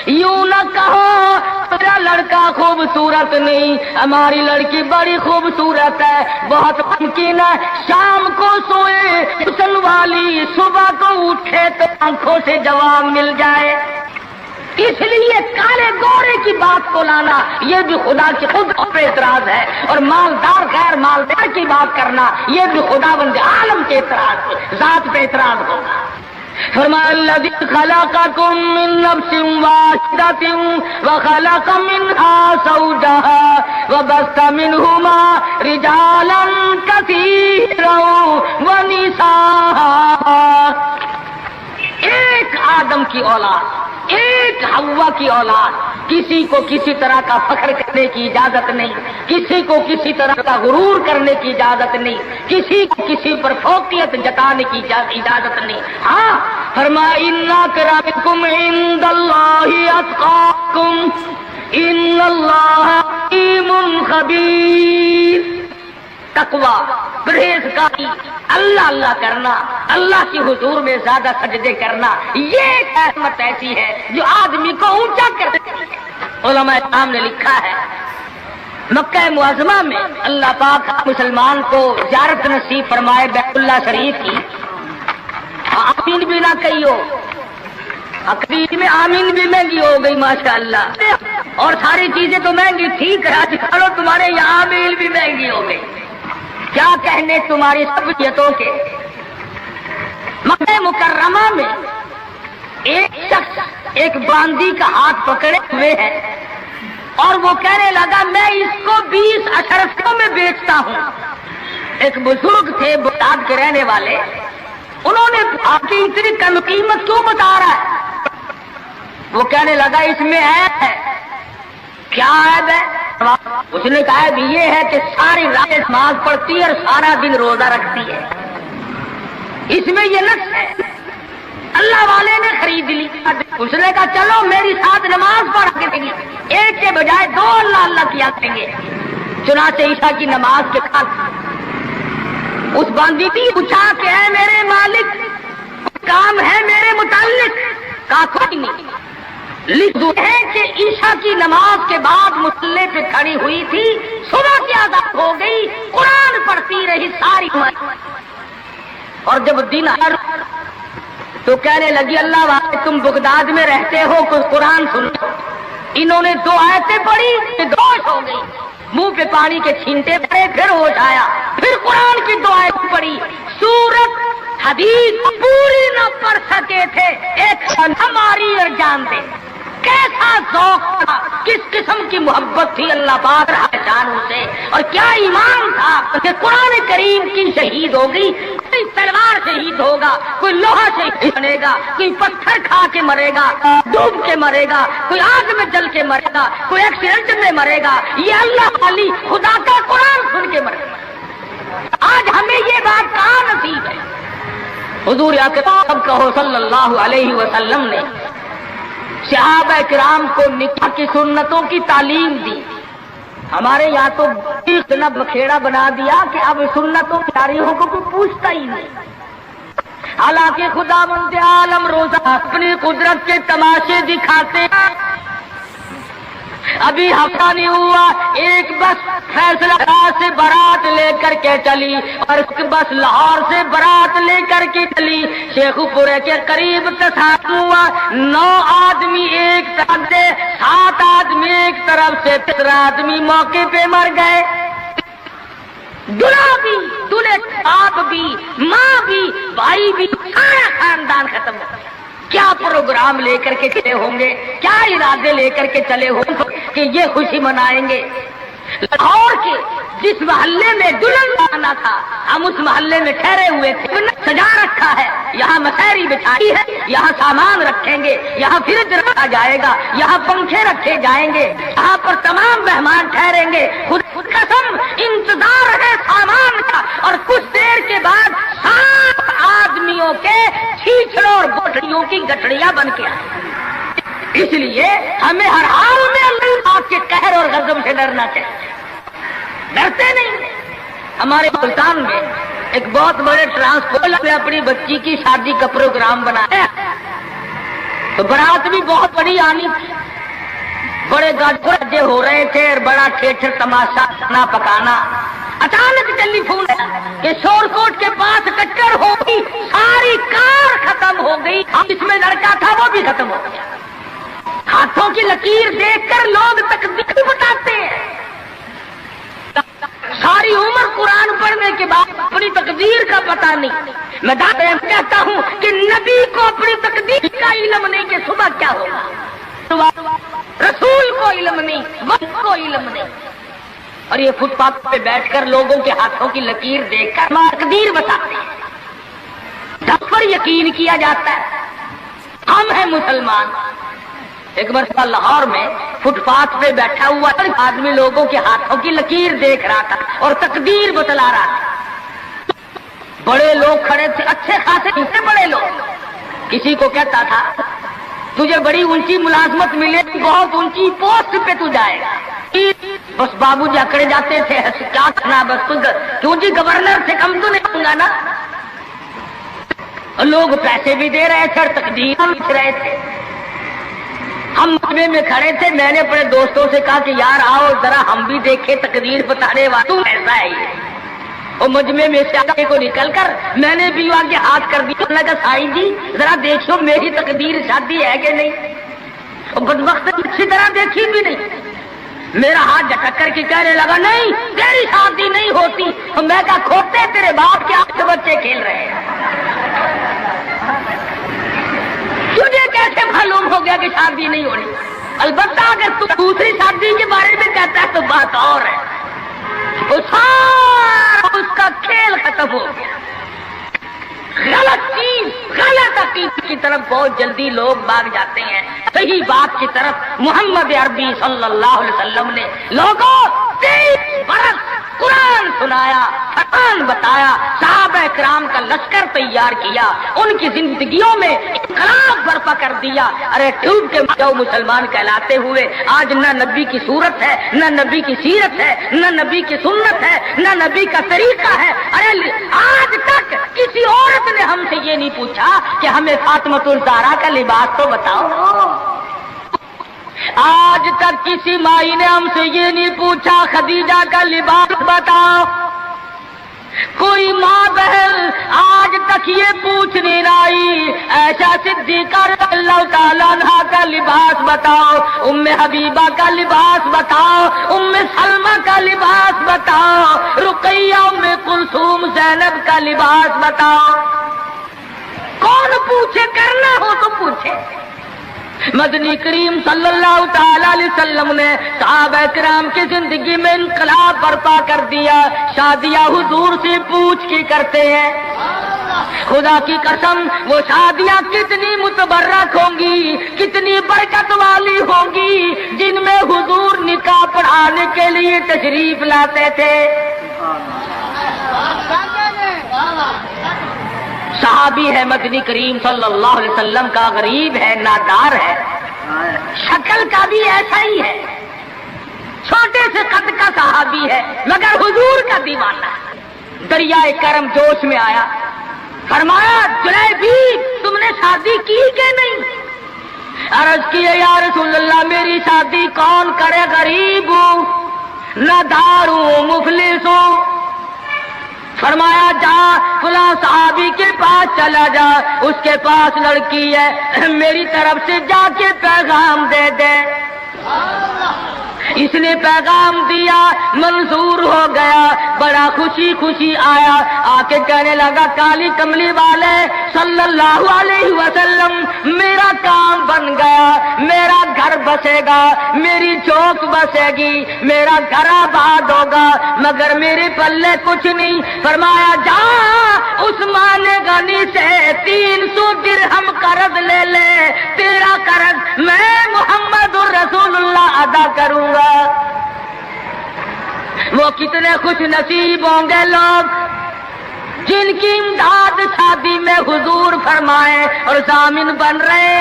یوں نہ کہو میرا لڑکا خوبصورت نہیں, ہماری لڑکی بڑی خوبصورت ہے. بہت ممکن ہے شام کو سوئے حسن والی, صبح کو اٹھے تو آنکھوں سے جواب مل جائے. اس لیے کالے گورے کی بات کو لانا یہ بھی خدا کی خود پہ اعتراض ہے, اور مالدار غیر مالدار کی بات کرنا یہ بھی خدا بند عالم کے اعتراض, ذات پہ اعتراض ہوگا. فرمایا الذی خلقکم من نفس واحدۃ وخلق منها زوجها وبث منهما رجالا كثيرا ونساء. ایک آدم کی اولاد, ایک حوا کی اولاد, کسی کو کسی طرح کا فخر کرنے کی اجازت نہیں، کسی کو کسی طرح کا غرور کرنے کی اجازت نہیں، کسی کو کسی پر فوقیت جتانے کی اجازت نہیں۔ ہاں فرمایا ان اکرمکم عند اللہ اتقاکم ان اللہ علیم خبیر۔ تقویٰ، پرہیزگاری، اللہ اللہ کرنا، اللہ کی حضور میں زیادہ سجدے کرنا، یہ ایک رحمت ایسی ہے جو آدمی کو اونچا کر دیتی ہے۔ علماء کرام نے لکھا ہے مکہ معظمہ میں اللہ پاک مسلمان کو زیارت نصیب فرمائے بیت اللہ شریف کی، آمین بھی نہ کہیو، عقیدت میں آمین بھی مہنگی ہو گئی ماشاءاللہ، اور ساری چیزیں تو مہنگی ٹھیک ہے، چلو تمہارے یہاں آمین بھی مہنگی ہو گئی، کیا کہنے تمہاری سبیتوں کے۔ مکہ مکرمہ میں ایک شخص ایک باندی کا ہاتھ پکڑے ہوئے ہے اور وہ کہنے لگا میں اس کو 20 اشرفیوں میں بیچتا ہوں۔ ایک بزرگ تھے بغداد کے رہنے والے، انہوں نے آپ کی اتنی کم قیمت کیوں بتا رہا ہے؟ وہ کہنے لگا اس میں عیب ہے۔ کیا عیب ہے؟ اس نے کہا بھی یہ ہے کہ ساری رات نماز پڑھتی ہے اور سارا دن روزہ رکھتی ہے، اس میں یہ نقص ہے۔ اللہ والے نے خرید لی، اس نے کہا چلو میری ساتھ نماز پڑھ کے دیں گے، ایک کے بجائے 2 اللہ اللہ کیا کریں گے۔ چنانچہ عشاء کی نماز کے بعد اس باندی نے پوچھا کہ اے میرے مالک کام ہے میرے متعلق؟ کہا کوئی نہیں، لکھ دو ہے کہ عشاء کی نماز کے بعد مصلی پہ کھڑی ہوئی تھی، صبح کی اذان ہو گئی، قرآن پڑھتی رہی ساری عمر، اور جب دن تو کہنے لگی اللہ والے تم بغداد میں رہتے ہو کچھ قرآن سن۔ انہوں نے 2 آیتیں پڑھی، ہوش ہو گئی، منہ پہ پانی کے چھینٹے پڑے، پھر ہوش آیا، پھر قرآن کی 2 آیتیں پڑھی، سورت حدیث پوری نہ پڑھ سکے تھے، ایک ہماری اور جان دے۔ کیسا ذوق تھا، کس قسم کی محبت تھی اللہ پاک جانوں سے، اور کیا ایمان تھا کہ قرآن کریم کی شہید ہوگی، کوئی تلوار شہید ہوگا، کوئی لوہا شہید بنے گا، کوئی پتھر کھا کے مرے گا، ڈوب کے مرے گا، کوئی آگ میں جل کے مرے گا، کوئی ایکسیڈنٹ میں مرے گا، یہ اللہ والی خدا کا قرآن سن کے مرے گا۔ آج ہمیں یہ بات کہاں نصیب ہے؟ حضور اکرم کہو صلی اللہ علیہ وسلم نے صحابہ کرام کو نکاح کی سنتوں کی تعلیم دی، ہمارے یہاں تو اتنا بکھیڑا بنا دیا کہ اب سنتوں کی تاریخوں کو کوئی پوچھتا ہی نہیں۔ حالانکہ خداوند عالم روزہ اپنی قدرت کے تماشے دکھاتے ہیں۔ ابھی ہفتہ نہیں ہوا ایک بس فیصلہ سے بارات لے کر کے چلی، اور اس بس لاہور سے بارات لے کر کے چلی، شیخ پورے کے قریب تصادم ہوا، 9 آدمی ایک طرف سے، 7 آدمی ایک طرف سے، 13 آدمی موقع پہ مر گئے۔ دلہا بھی، دلہے باپ بھی، ماں بھی، بھائی بھی، سارا خاندان ختم ہو گیا۔ کیا پروگرام لے کر کے چلے ہوں گے، کیا ارادے لے کر کے چلے ہوں گے کہ یہ خوشی منائیں گے۔ لاہور کے جس محلے میں دلہن آنا تھا، ہم اس محلے میں ٹھہرے ہوئے تھے، سجا رکھا ہے، یہاں مسہری بچھائی ہے، یہاں سامان رکھیں گے، یہاں فریج رکھا جائے گا، یہاں پنکھے رکھے جائیں گے، یہاں پر تمام مہمان ٹھہریں گے، خود قسم انتظار ہے سامان کا، اور کچھ دیر کے بعد 7 آدمیوں کے چھیچڑوں اور بوٹڑیوں کی گٹڑیاں بن کے آئے۔ اس لیے ہمیں ہر حال میں اللہ کے قہر اور غضب سے ڈرنا چاہیے، ڈرتے نہیں۔ ہمارے ملتان میں ایک بہت بڑے ٹرانسپورٹ نے اپنی بچی کی شادی کا پروگرام بنایا، تو برات بھی بہت بڑی آنی تھی، بڑے گاجے ہو رہے تھے اور بڑا ٹھیٹر تماشا کھانا پکانا۔ اچانک ٹیلی فون کہ شور کوٹ کے پاس ٹکر ہو گئی، ساری کار ختم ہو گئی، جس میں لڑکا تھا وہ بھی ختم ہو گیا۔ ہاتھوں کی لکیر دیکھ کر لوگ تقدیر بتاتے ہیں، ساری عمر قرآن پڑھنے کے بعد اپنی تقدیر کا پتہ نہیں۔ میں کہتا ہوں کہ نبی کو اپنی تقدیر کا علم نہیں کہ صبح کیا ہوگا، رسول کو علم نہیں، وقت کو علم نہیں، اور یہ فٹ پاتھ پہ بیٹھ کر لوگوں کے ہاتھوں کی لکیر دیکھ کر تقدیر بتاتے ہیں، جس پر یقین کیا جاتا ہے۔ ہم ہیں مسلمان، ایک مرتبہ لاہور میں فٹ پاتھ پہ بیٹھا ہوا آدمی لوگوں کے ہاتھوں کی لکیر دیکھ رہا تھا اور تقدیر بتلا رہا تھا. بڑے لوگ کھڑے تھے، اچھے خاصے بڑے لوگ. کسی کو کہتا تھا تجھے بڑی اونچی ملازمت ملے، بہت اونچی پوسٹ پہ تو جائے گا. بس بابو جی اکڑے جاتے تھے، کیا کرنا بس کیوں جی گورنر سے کم تو نہیں ہوں گا نا. لوگ پیسے بھی دے رہے تھے اور تقدیر لکھ رہے تھے. ہم مجمع میں کھڑے تھے، میں نے اپنے دوستوں سے کہا کہ یار آؤ ذرا ہم بھی دیکھیں تقدیر بتانے والا ایسا ہے یہ. اور مجمع میں سے آگے کو نکل کر میں نے بھی آگے ہاتھ کر دیا. میں نے کہا سائیں جی ذرا دیکھو میری تقدیر شادی ہے کہ نہیں. اور بدبخت اچھی طرح دیکھی بھی نہیں. میرا ہاتھ جھٹک کر کے کہنے لگا نہیں تیری شادی نہیں ہوتی. اور میں کہا کھوتے تیرے باپ کے 8 بچے کھیل رہے ہیں. تجھے کیسے معلوم ہو گیا کہ شادی نہیں ہونی؟ البتہ اگر تو دوسری شادی کے بارے میں کہتا ہے تو بات اور ہے. اس کا کھیل ختم ہو گیا. غلط چیز، غلط عقیدے کی طرف بہت جلدی لوگ بھاگ جاتے ہیں. صحیح بات کی طرف محمد عربی صلی اللہ علیہ وسلم نے لوگوں 23 برس قرآن سنایا، فرمان بتایا، صحابہ کرام کا لشکر تیار کیا، ان کی زندگیوں میں انقلاب برپا کر دیا. ارے ٹوب کے جو مسلمان کہلاتے ہوئے آج نہ نبی کی صورت ہے، نہ نبی کی سیرت ہے، نہ نبی کی سنت ہے، نہ نبی کا طریقہ ہے. ارے آج تک کسی عورت نے ہم سے یہ نہیں پوچھا کہ ہمیں فاطمۃ الزہرا کا لباس تو بتاؤ. آج تک کسی مائی نے ہم سے یہ نہیں پوچھا خدیجہ کا لباس بتاؤ. کوئی ماں بہن آج تک یہ پوچھ نہیں رہی ایسا صدیقہ رضی اللہ تعالیٰ عنہا کا لباس بتاؤ، ام حبیبہ کا لباس بتاؤ، ام سلمہ کا لباس بتاؤ، رقیہ ام کلثوم زینب کا لباس بتاؤ. کون پوچھے؟ کرنا ہو تو پوچھے. مدنی کریم صلی اللہ تعالی علیہ وسلم نے صحابہ کرام کی زندگی میں انقلاب برپا کر دیا. شادیاں حضور سے پوچھ کے کرتے ہیں. خدا کی قسم وہ شادیاں کتنی متبرک ہوں گی، کتنی برکت والی ہوں گی جن میں حضور نکاح پڑھانے کے لیے تشریف لاتے تھے. صحابی ہے مدنی کریم صلی اللہ علیہ وسلم کا، غریب ہے، نادار ہے، شکل کا بھی ایسا ہی ہے، چھوٹے سے قد کا صحابی ہے مگر حضور کا دیوانہ. دریائے کرم جوش میں آیا، فرمایا جلیبی تم نے شادی کی کہ نہیں؟ عرض کیے یا رسول اللہ میری شادی کون کرے، غریب ہوں، نادار ہوں، مفلس ہوں. فرمایا جا فلاں صحابی کے پاس چلا جا، اس کے پاس لڑکی ہے، میری طرف سے جا کے پیغام دے دے. اس نے پیغام دیا، منظور ہو گیا، بڑا خوشی خوشی آیا، آ کے کہنے لگا کالی کملی والے صلی اللہ علیہ وسلم میرا کام بن گیا، میرا گھر بسے گا، میری چوک بسے گی، میرا گھر آباد ہوگا، مگر میرے پلے کچھ نہیں. فرمایا جا عثمان غنی سے 300 درہم قرض لے لے، تیرا قرض میں محمد الرسول اللہ ادا کروں گا. وہ کتنے خوش نصیب ہوں گے لوگ جن کی امداد شادی میں حضور فرمائے اور ضامن بن رہے.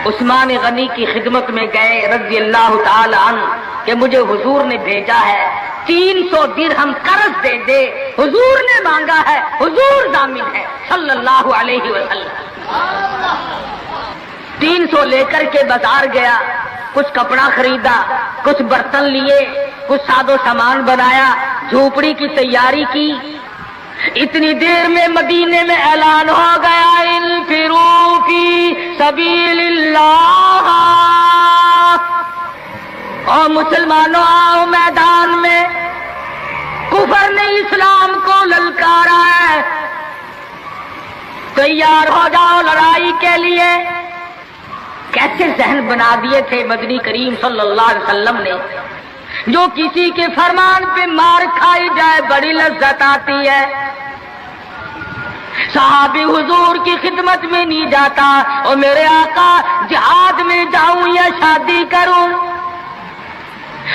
عثمان غنی کی خدمت میں گئے رضی اللہ تعالی عنہ کہ مجھے حضور نے بھیجا ہے 300 درہم قرض دے دے. حضور نے مانگا ہے، حضور ضامن ہے صلی اللہ علیہ وسلم. 300 لے کر کے بازار گیا، کچھ کپڑا خریدا، کچھ برتن لیے، کچھ سادو سامان بنایا، جھوپڑی کی تیاری کی. اتنی دیر میں مدینے میں اعلان ہو گیا انفروا فی سبیل اللہ، اور مسلمانوں آؤ میدان میں. کفر نے اسلام کو للکارا ہے، تیار ہو جاؤ لڑائی کے لیے. کیسے ذہن بنا دیے تھے مدنی کریم صلی اللہ علیہ وسلم نے. جو کسی کے فرمان پہ مار کھائی جائے بڑی لذت آتی ہے. صحابی حضور کی خدمت میں نہیں جاتا اور میرے آقا جہاد میں جاؤں یا شادی کروں،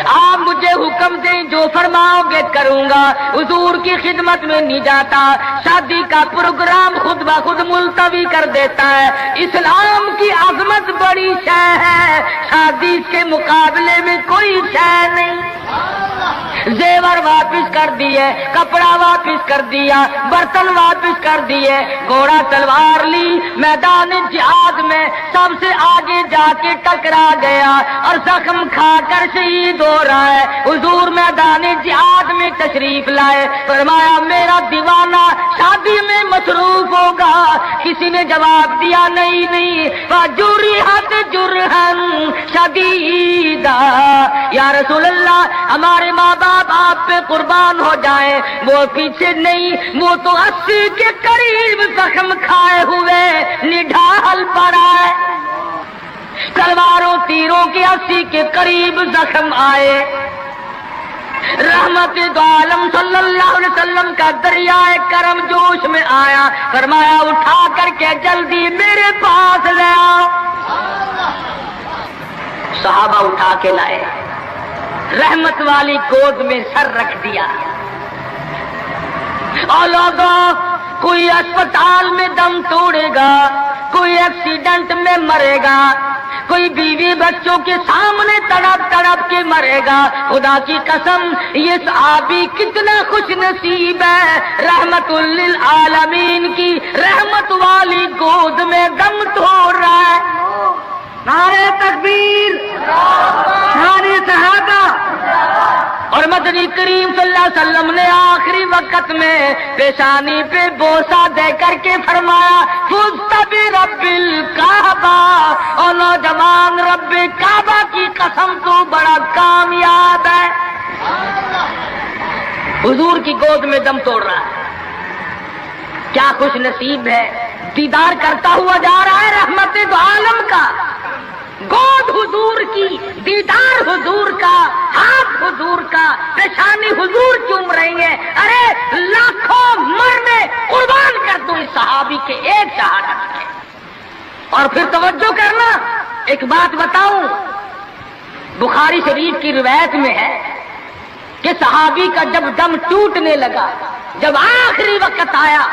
آپ مجھے حکم دیں جو فرماؤ گے کروں گا۔ حضور کی خدمت میں نہیں جاتا، شادی کا پروگرام خود بخود ملتوی کر دیتا ہے۔ اسلام کی عظمت بڑی شے ہے، شادی کے مقابلے میں کوئی شے نہیں۔ زیور واپس کر دیے، کپڑا واپس کر دیا، برتن واپس کر دیے، گھوڑا تلوار لی، میدان جہاد میں سب سے آگے جا کے ٹکرا گیا اور زخم کھا کر شہید ہو رہا ہے۔ حضور میدان جہاد میں تشریف لائے، فرمایا میرا دیوانہ شادی میں مصروف ہوگا۔ کسی نے جواب دیا نہیں فجرحت جرحن شدیدا، یا رسول اللہ ہمارے ماں باپ آپ پہ قربان ہو جائیں، وہ پیچھے نہیں، وہ تو 80 کے قریب زخم کھائے ہوئے نڈھال پڑا ہے۔ تلواروں تیروں کے 80 کے قریب زخم آئے۔ رحمت دو عالم صلی اللہ علیہ وسلم کا دریائے کرم جوش میں آیا، فرمایا اٹھا کر کے جلدی میرے پاس لے آؤ۔ صحابہ اٹھا کے لائے، رحمت والی گود میں سر رکھ دیا۔ اور لوگوں، کوئی اسپتال میں دم توڑے گا، کوئی ایکسیڈنٹ میں مرے گا، کوئی بیوی بچوں کے سامنے تڑپ تڑپ کے مرے گا۔ خدا کی قسم یہ صحابی کتنا خوش نصیب ہے، رحمت للعالمین کی رحمت والی گود میں دم توڑ رہا ہے۔ نعرہ تکبیر، نعرہ صحابہ۔ اور مدنی کریم صلی اللہ علیہ وسلم نے آخری وقت میں پیشانی پہ بوسہ دے کر کے فرمایا فزت برب الکعبہ، اور نوجوان رب کعبہ کی قسم تو بڑا کامیاب ہے۔ حضور کی گود میں دم توڑ رہا ہے، کیا خوش نصیب ہے، دیدار کرتا ہوا جا رہا ہے رحمت دو عالم کا۔ گود حضور کی، دیدار حضور کا، ہاتھ حضور کا، پیشانی حضور چوم رہی ہے۔ ارے لاکھوں مرنے قربان کر دو اس صحابی کے ایک شہادت کے۔ اور پھر توجہ کرنا، ایک بات بتاؤں، بخاری شریف کی روایت میں ہے کہ صحابی کا جب دم ٹوٹنے لگا، جب آخری وقت آیا،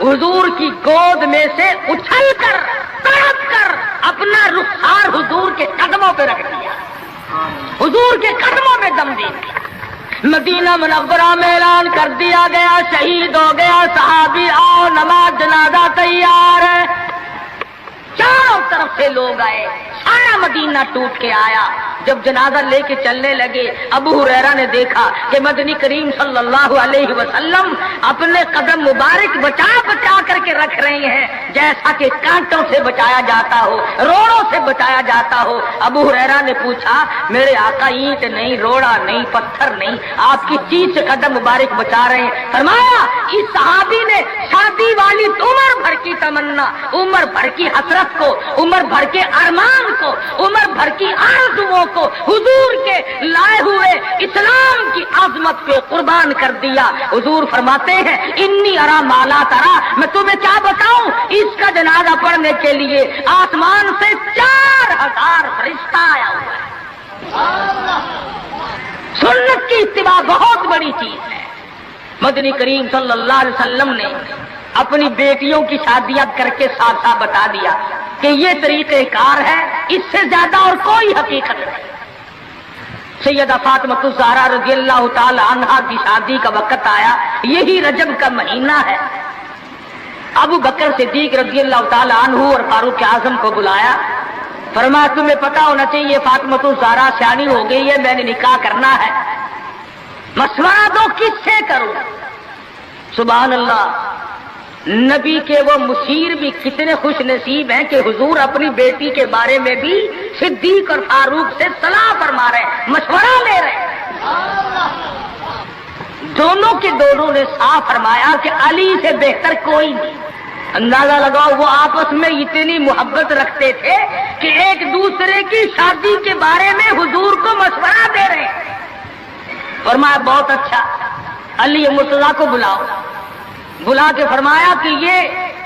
حضور کی گود میں سے اچھل کر تڑپ کر اپنا رخسار حضور کے قدموں پہ رکھ دیا، حضور کے قدموں میں دم دے دیا۔ مدینہ منورہ میں اعلان کر دیا گیا شہید ہو گیا صحابی، آؤ نماز جنازہ تیار ہے۔ چاروں طرف سے لوگ آئے، سارا مدینہ ٹوٹ کے آیا۔ جب جنازہ لے کے چلنے لگے، ابو ہریرہ نے دیکھا کہ مدنی کریم صلی اللہ علیہ وسلم اپنے قدم مبارک بچا بچا کر کے رکھ رہے ہیں، جیسا کہ کانٹوں سے بچایا جاتا ہو، روڑوں سے بچایا جاتا ہو۔ ابو ہریرہ نے پوچھا میرے آقا اینٹ نہیں، روڑا نہیں، پتھر نہیں، آپ کی چیز سے قدم مبارک بچا رہے ہیں۔ فرمایا اس صحابی نے شادی والی عمر بھر کی تمنا، عمر بھر کی حسرت کو، عمر بھر کے ارمان کو، عمر بھر کی آرزوؤں کو حضور کے لائے ہوئے اسلام کی عظمت پہ قربان کر دیا۔ حضور فرماتے ہیں انی ارا مالا ترا، میں تمہیں کیا بتاؤں، اس کا جنازہ پڑھنے کے لیے آسمان سے 4000 فرشتہ آیا ہوا ہے۔ سنت کی اتباع بہت بڑی چیز ہے۔ مدنی کریم صلی اللہ علیہ وسلم نے اپنی بیٹیوں کی شادیاں کر کے صاف صاف بتا دیا کہ یہ طریقہ کار ہے، اس سے زیادہ اور کوئی حقیقت نہیں۔ سیدہ فاطمہ الزہرا رضی اللہ تعالی عنہا کی شادی کا وقت آیا، یہی رجب کا مہینہ ہے۔ ابو بکر صدیق رضی اللہ تعالی عنہ اور فاروق اعظم کو بلایا، فرمایا تمہیں پتا ہونا چاہیے فاطمہ الزہرا سیانی ہو گئی ہے، میں نے نکاح کرنا ہے، مشورہ دو کس سے کروں۔ سبحان اللہ، نبی کے وہ مشیر بھی کتنے خوش نصیب ہیں کہ حضور اپنی بیٹی کے بارے میں بھی صدیق اور فاروق سے صلاح فرما رہے ہیں، مشورہ لے رہے ہیں۔ دونوں کے دونوں نے صاف فرمایا کہ علی سے بہتر کوئی نہیں۔ اندازہ لگاؤ وہ آپس میں اتنی محبت رکھتے تھے کہ ایک دوسرے کی شادی کے بارے میں حضور کو مشورہ دے رہے ہیں۔ فرمایا بہت اچھا، علی مرتضیٰ کو بلاؤ۔ بلا کے فرمایا کہ یہ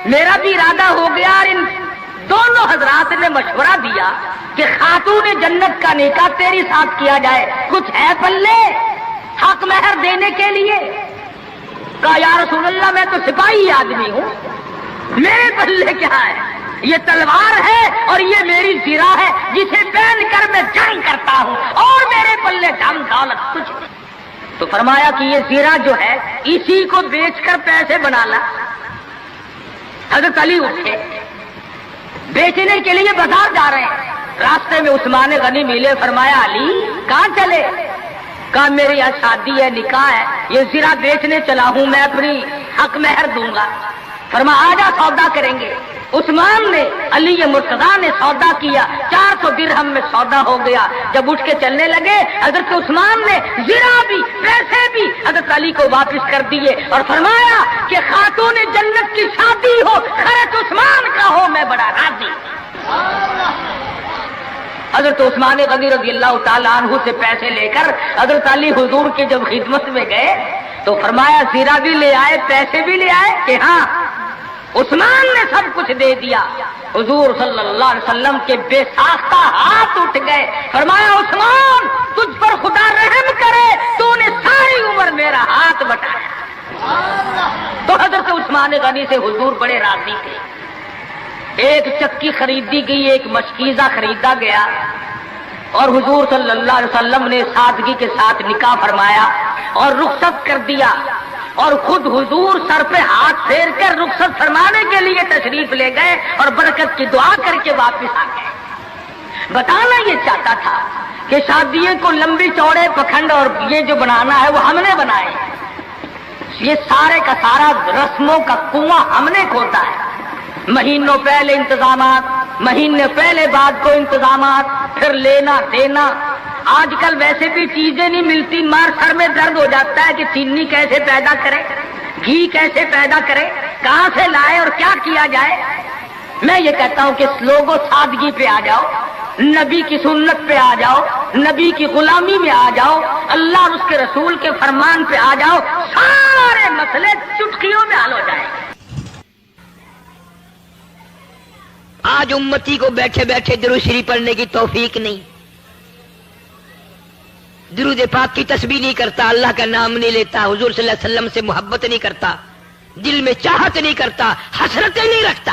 میرا بھی ارادہ ہو گیا اور ان دونوں حضرات نے مشورہ دیا کہ خاتون جنت کا نکاح تیری ساتھ کیا جائے، کچھ ہے پلے حق مہر دینے کے لیے؟ کہا یا رسول اللہ میں تو سپاہی آدمی ہوں، میرے پلے کیا ہے؟ یہ تلوار ہے اور یہ میری زرہ ہے جسے پہن کر میں جنگ کرتا ہوں، اور میرے پلے دھن دولت کچھ نہیں۔ تو فرمایا کہ یہ زرہ جو ہے اسی کو بیچ کر پیسے بنا لا۔ حضرت علی اٹھے، بیچنے کے لیے بازار جا رہے ہیں، راستے میں عثمان غنی ملے، فرمایا علی کہاں چلے؟ کہا میری یہاں شادی ہے، نکاح ہے، یہ زرہ بیچنے چلا ہوں، میں اپنی حق مہر دوں گا۔ فرمایا آجا سودا کریں گے۔ عثمان نے، علی مرتضیٰ نے سودا کیا، 400 درہم میں سودا ہو گیا۔ جب اٹھ کے چلنے لگے حضرت عثمان نے زرہ بھی پیسے بھی حضرت علی کو واپس کر دیے اور فرمایا کہ خاتون جنت کی شادی ہو، خرچ عثمان کا ہو، میں بڑا راضی۔ حضرت عثمان غنی رضی اللہ تعالیٰ عنہ سے پیسے لے کر حضرت علی حضور کی جب خدمت میں گئے تو فرمایا زرہ بھی لے آئے، پیسے بھی لے آئے؟ کہ ہاں۔ عثمان نے سب کچھ دے دیا۔ حضور صلی اللہ علیہ وسلم کے بے ساختہ ہاتھ اٹھ گئے، فرمایا عثمان تجھ پر خدا رحم کرے، تو نے ساری عمر میرا ہاتھ بٹایا۔ تو حضرت عثمان غنی سے حضور بڑے راضی تھے۔ ایک چکی خریدی گئی، ایک مشکیزہ خریدا گیا، اور حضور صلی اللہ علیہ وسلم نے سادگی کے ساتھ نکاح فرمایا اور رخصت کر دیا، اور خود حضور سر پہ ہاتھ پھیر کر رخصت فرمانے کے لیے تشریف لے گئے اور برکت کی دعا کر کے واپس آ گئے۔ بتانا یہ چاہتا تھا کہ شادیوں کو لمبی چوڑے پکھنڈ اور یہ جو بنانا ہے وہ ہم نے بنائے، یہ سارے کا سارا رسموں کا کنواں ہم نے کھودا ہے۔ مہینوں پہلے انتظامات، مہینے پہلے بعد کو انتظامات، پھر لینا دینا۔ آج کل ویسے بھی چیزیں نہیں ملتی، مار سر میں درد ہو جاتا ہے کہ چینی کیسے پیدا کرے، گھی کیسے پیدا کرے، کہاں سے لائے اور کیا کیا جائے۔ میں یہ کہتا ہوں کہ لوگوں سادگی پہ آ جاؤ، نبی کی سنت پہ آ جاؤ، نبی کی غلامی میں آ جاؤ، اللہ اور اس کے رسول کے فرمان پہ آ جاؤ، سارے مسئلے چٹکیوں میں حل ہو جائیں۔ آج امتی کو بیٹھے بیٹھے درود شریف پڑھنے کی توفیق نہیں، درود پاک کی تسبیح نہیں کرتا، اللہ کا نام نہیں لیتا، حضور صلی اللہ علیہ وسلم سے محبت نہیں کرتا، دل میں چاہت نہیں کرتا، حسرتیں نہیں رکھتا۔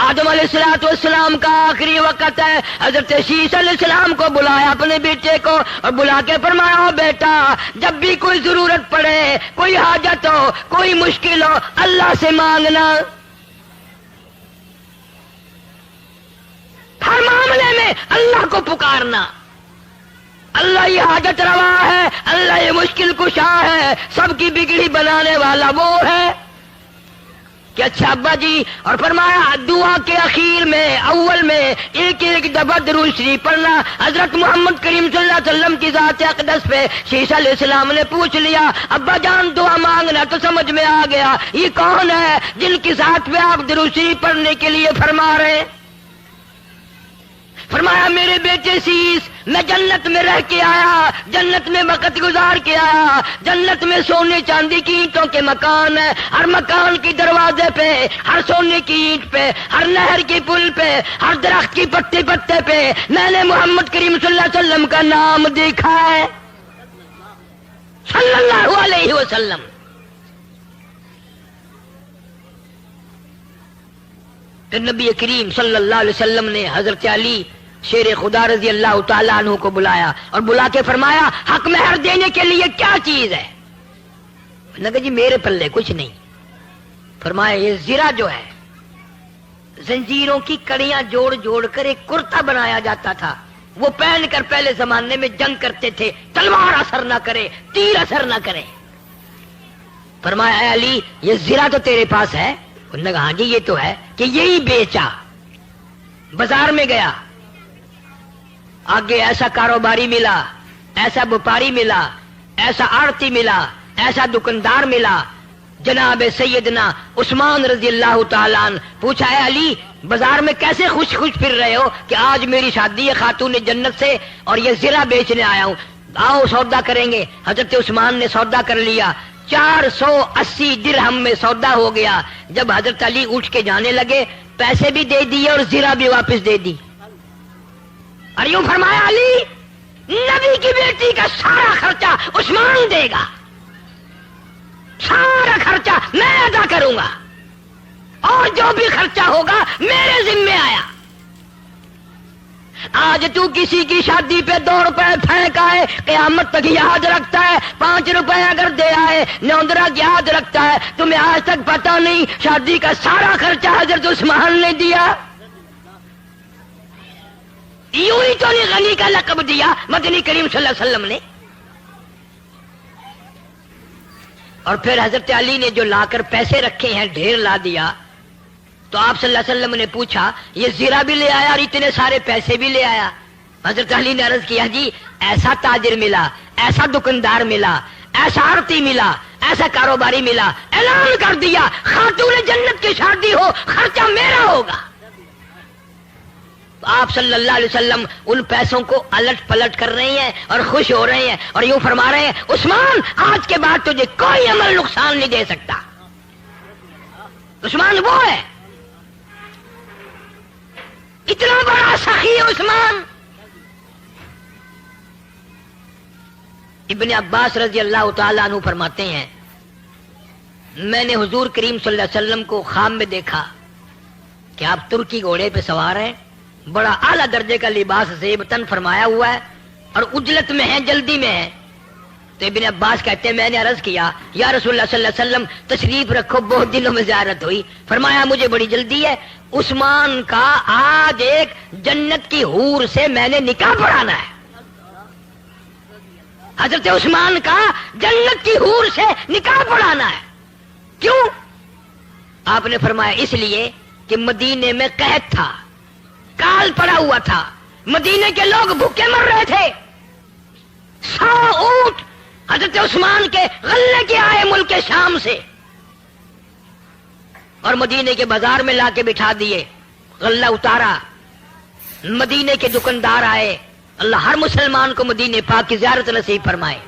آدم علیہ السلام کا آخری وقت ہے، حضرت شیش علیہ السلام کو بلایا اپنے بیٹے کو اور بلا کے فرمایا بیٹا جب بھی کوئی ضرورت پڑے، کوئی حاجت ہو، کوئی مشکل ہو، اللہ سے مانگنا، ہر معاملے میں اللہ کو پکارنا۔ اللہ یہ حاجت روا ہے، اللہ یہ مشکل کشا ہے، سب کی بگڑی بنانے والا وہ ہے کہ اچھا ابا جی۔ اور فرمایا دعا کے اخیر میں اول میں ایک ایک دفعہ درود شریف پڑھنا۔ حضرت محمد کریم صلی اللہ علیہ وسلم کی ذات اقدس پہ شیش علیہ السلام نے پوچھ لیا ابا جان دعا مانگنا، تو سمجھ میں آ گیا یہ کون ہے جن کی ذات پہ آپ درود شریف پڑھنے کے لیے فرما رہے ہیں۔ فرمایا میرے بیٹے شیش میں جنت میں رہ کے آیا، جنت میں وقت گزار کے آیا، جنت میں سونے چاندی کی اینٹوں کے مکان ہے، ہر مکان کی دروازے پہ، ہر سونے کی اینٹ پہ، ہر نہر کی پل پہ، ہر درخت کی پتے پتے پہ میں نے محمد کریم صلی اللہ علیہ وسلم کا نام دیکھا ہے، صلی اللہ علیہ وسلم۔ پھر نبی کریم صلی اللہ علیہ وسلم نے حضرت علی شیر خدا رضی اللہ تعالیٰ عنہ کو بلایا اور بلا کے فرمایا حق مہر دینے کے لیے کیا چیز ہے؟ نے کہا جی میرے پلے کچھ نہیں۔ فرمایا یہ زرہ جو ہے زنجیروں کی کڑیاں جوڑ جوڑ کر ایک کرتا بنایا جاتا تھا، وہ پہن کر پہلے زمانے میں جنگ کرتے تھے، تلوار اثر نہ کرے، تیر اثر نہ کرے۔ فرمایا اے علی یہ زرہ تو تیرے پاس ہے؟ انہوں نے کہا ہاں جی یہ تو ہے، کہ یہی بیچا۔ بازار میں گیا، آگے ایسا کاروباری ملا، ایسا وپاری ملا، ایسا آڑتی ملا، ایسا دکاندار ملا، جناب سیدنا عثمان رضی اللہ تعالیٰ عنہ۔ پوچھا ہے علی بازار میں کیسے خوش خوش پھر رہے ہو؟ کہ آج میری شادی ہے خاتون جنت سے اور یہ زرہ بیچنے آیا ہوں، آؤ سودا کریں گے۔ حضرت عثمان نے سودا کر لیا، 480 درہم میں سودا ہو گیا. جب حضرت علی اٹھ کے جانے لگے پیسے بھی دے دیے اور زیرہ بھی واپس دے دی. اور یوں فرمایا علی نبی کی بیٹی کا سارا خرچہ عثمان دے گا, سارا خرچہ میں ادا کروں گا, اور جو بھی خرچہ ہوگا میرے ذمے آیا. آج تو کسی کی شادی پہ 2 روپے پھینک آئے قیامت تک یاد رکھتا ہے, 5 روپے اگر دے آئے نوندرا یاد رکھتا ہے. تمہیں آج تک پتا نہیں شادی کا سارا خرچہ حضرت عثمان نے دیا. یوں ہی تو نہیں غنی کا لقب دیا مدنی کریم صلی اللہ علیہ وسلم نے. اور پھر حضرت علی نے جو لا کر پیسے رکھے ہیں ڈھیر لا دیا. تو آپ صلی اللہ علیہ وسلم نے پوچھا یہ زیرہ بھی لے آیا اور اتنے سارے پیسے بھی لے آیا؟ حضرت علی نے عرض کیا جی ایسا تاجر ملا, ایسا دکاندار ملا, ایسا آڑتی ملا, ایسا کاروباری ملا, اعلان کر دیا خاتون جنت کی شادی ہو خرچہ میرا ہوگا. آپ صلی اللہ علیہ وسلم ان پیسوں کو الٹ پلٹ کر رہے ہیں اور خوش ہو رہے ہیں اور یوں فرما رہے ہیں عثمان آج کے بعد تجھے کوئی عمل نقصان نہیں دے سکتا. عثمان وہ ہے, اتنا بڑا سخی عثمان. ابن عباس رضی اللہ تعالیٰ عنہ فرماتے ہیں میں نے حضور کریم صلی اللہ علیہ وسلم کو خواب میں دیکھا کہ آپ ترکی گھوڑے پہ سوار ہیں, بڑا اعلیٰ درجے کا لباس زیب تن فرمایا ہوا ہے اور اجلت میں ہے, جلدی میں ہے. تو ابن عباس کہتے ہیں میں نے عرض کیا یا رسول اللہ صلی اللہ علیہ وسلم تشریف رکھو, بہت دنوں میں زیارت ہوئی. فرمایا مجھے بڑی جلدی ہے, عثمان کا آج ایک جنت کی حور سے میں نے نکاح پڑھانا ہے. حضرت عثمان کا جنت کی حور سے نکاح پڑھانا ہے. کیوں؟ آپ نے فرمایا اس لیے کہ مدینے میں قحط تھا, کال پڑا ہوا تھا, مدینے کے لوگ بھوکے مر رہے تھے. 100 اونٹ حضرت عثمان کے غلے کے آئے ملک شام سے اور مدینے کے بازار میں لا کے بٹھا دیے, غلہ اتارا. مدینے کے دکاندار آئے. اللہ ہر مسلمان کو مدینے پاک کی زیارت نصیب فرمائے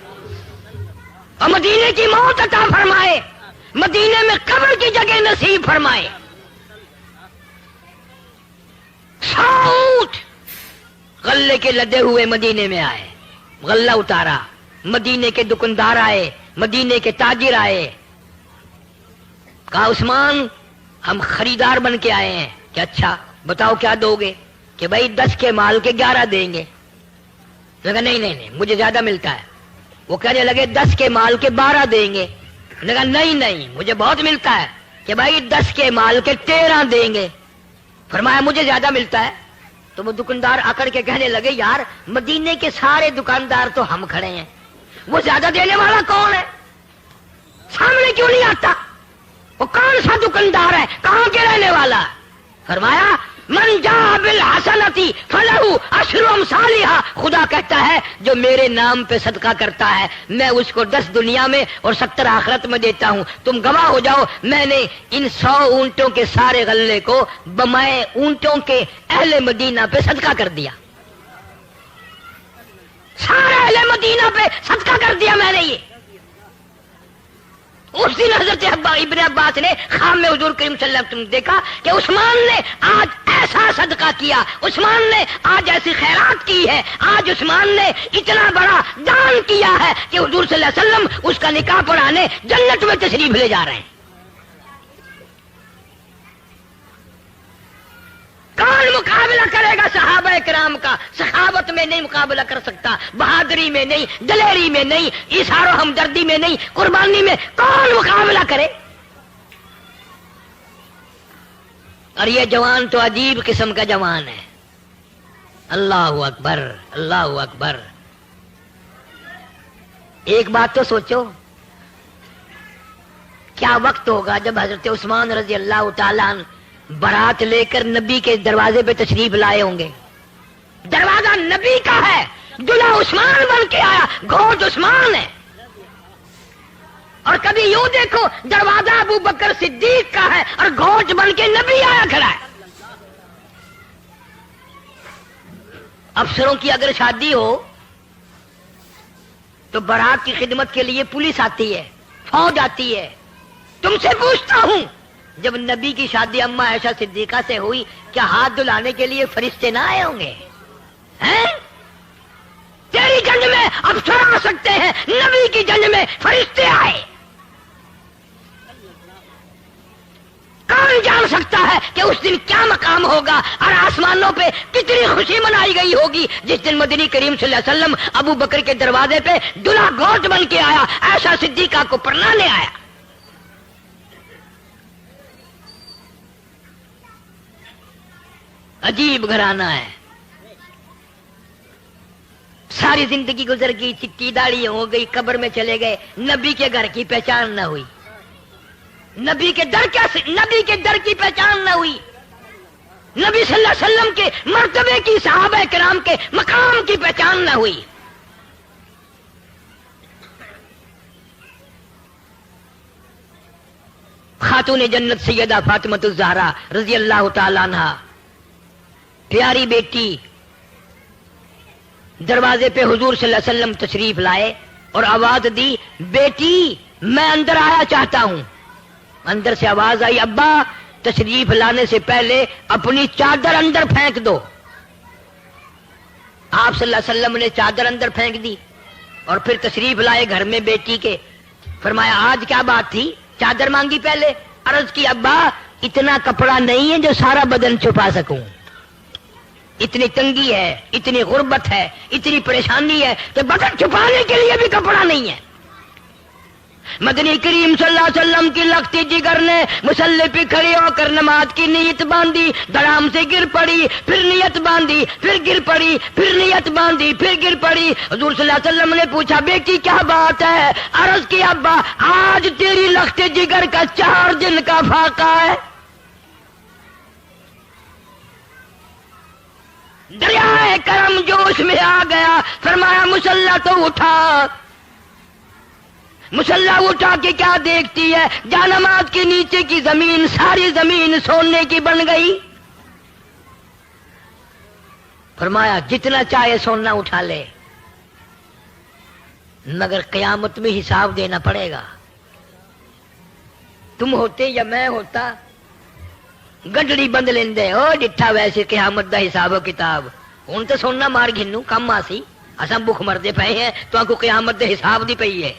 اور مدینے کی موت عطا فرمائے, مدینے میں قبر کی جگہ نصیب فرمائے. 100 اونٹ غلے کے لدے ہوئے مدینے میں آئے, غلہ اتارا. مدینے کے دکاندار آئے, مدینے کے تاجر آئے. کہا عثمان ہم خریدار بن کے آئے ہیں. کہ اچھا بتاؤ کیا دو گے؟ کہ بھائی 10 کے مال کے 11 دیں گے. لگا نہیں مجھے زیادہ ملتا ہے. وہ کہنے لگے 10 کے مال کے 12 دیں گے. لگا نہیں مجھے بہت ملتا ہے. کہ بھائی 10 کے مال کے 13 دیں گے. فرمایا مجھے زیادہ ملتا ہے. تو وہ دکاندار اکڑ کے کہنے لگے یار مدینے کے سارے دکاندار تو ہم کھڑے ہیں, وہ زیادہ دینے والا کون ہے؟ سامنے کیوں نہیں آتا؟ وہ کون سا دکاندار ہے, کہاں کے رہنے والا؟ فرمایا من جاء بالحسنتی فلہ عشر امثالھا. خدا کہتا ہے جو میرے نام پہ صدقہ کرتا ہے میں اس کو 10 دنیا میں اور 70 آخرت میں دیتا ہوں. تم گواہ ہو جاؤ میں نے ان 100 اونٹوں کے سارے غلے کو بمائے اونٹوں کے اہل مدینہ پہ صدقہ کر دیا. سارے اہل مدینہ پہ صدقہ کر دیا میں نے. یہ اس دن حضرت ابن عباس نے خواب میں حضور کریم صلی اللہ علیہ وسلم دیکھا کہ عثمان نے آج ایسا صدقہ کیا, عثمان نے آج ایسی خیرات کی ہے, آج عثمان نے اتنا بڑا دان کیا ہے کہ حضور صلی اللہ علیہ وسلم اس کا نکاح پڑھانے جنت میں تشریف لے جا رہے ہیں. کون مقابلہ کرے گا صحابہ کرام کا؟ سخاوت میں نہیں مقابلہ کر سکتا, بہادری میں نہیں, دلیری میں نہیں, ایثار و ہمدردی میں نہیں, قربانی میں کون مقابلہ کرے؟ اور یہ جوان تو عجیب قسم کا جوان ہے. اللہ اکبر اللہ اکبر. ایک بات تو سوچو کیا وقت ہوگا جب حضرت عثمان رضی اللہ تعالیٰ عنہ بارات لے کر نبی کے دروازے پہ تشریف لائے ہوں گے. دروازہ نبی کا ہے, دلہا عثمان بن کے آیا, گھوڑ عثمان ہے. اور کبھی یوں دیکھو دروازہ ابو بکر صدیق کا ہے اور گھوڑ بن کے نبی آیا کھڑا ہے. افسروں کی اگر شادی ہو تو بارات کی خدمت کے لیے پولیس آتی ہے, فوج آتی ہے. تم سے پوچھتا ہوں جب نبی کی شادی اما عائشہ صدیقہ سے ہوئی کیا ہاتھ دھلانے کے لیے فرشتے نہ آئے ہوں گے؟ ہیں؟ تیری جنگ میں افسر آ سکتے ہیں، نبی کی جنگ میں فرشتے آئے. کون جان سکتا ہے کہ اس دن کیا مقام ہوگا اور آسمانوں پہ کتنی خوشی منائی گئی ہوگی جس دن مدنی کریم صلی اللہ علیہ وسلم ابو بکر کے دروازے پہ دلہا گوٹ بن کے آیا، عائشہ صدیقہ کو پرنانے آیا. عجیب گھرانہ ہے. ساری زندگی گزر گئی، چٹی داڑھی ہو گئی، قبر میں چلے گئے، نبی کے گھر کی پہچان نہ ہوئی. نبی کے در کی پہچان نہ ہوئی. نبی صلی اللہ علیہ وسلم کے مرتبے کی، صحابہ کرام کے مقام کی پہچان نہ ہوئی. خاتون جنت سیدہ فاطمہ الزہرا رضی اللہ تعالی عنہا، پیاری بیٹی، دروازے پہ حضور صلی اللہ علیہ وسلم تشریف لائے اور آواز دی، بیٹی میں اندر آیا چاہتا ہوں. اندر سے آواز آئی، ابا تشریف لانے سے پہلے اپنی چادر اندر پھینک دو. آپ صلی اللہ علیہ وسلم نے چادر اندر پھینک دی اور پھر تشریف لائے گھر میں بیٹی کے. فرمایا آج کیا بات تھی؟ چادر مانگی پہلے. عرض کی ابا اتنا کپڑا نہیں ہے جو سارا بدن چھپا سکوں، اتنی تنگی ہے، اتنی غربت ہے، اتنی پریشانی ہے کہ بدن چھپانے کے لیے بھی کپڑا نہیں ہے. مدنی کریم صلی اللہ علیہ وسلم کی لختی جگر نے مصلی پہ کھڑی ہو کر نماز کی نیت باندھی، دھڑام سے گر پڑی، پھر نیت باندھی، پھر گر پڑی، پھر نیت باندھی، پھر گر پڑی. حضور صلی اللہ علیہ وسلم نے پوچھا بیٹی کیا بات ہے؟ عرض کی ابا آج تیری لختی جگر کا 4 دن کا فاقہ ہے. دریائے کرم جوش میں آ گیا. فرمایا مسلح تو اٹھا. مسلح اٹھا کے کیا دیکھتی ہے؟ جانماز کے نیچے کی زمین، ساری زمین سونے کی بن گئی. فرمایا جتنا چاہے سونا اٹھا لے، مگر قیامت میں حساب دینا پڑے گا. تم ہوتے یا میں ہوتا گڈڑی بند لیندے او ڈٹھا ویسے قیامت دا حساب و کتاب. ہوں تو سونا مار گھنو کم آسی، اساں بھوک مردے پئے ہیں تو آنکو قیامت دے حساب دی پئی ہے.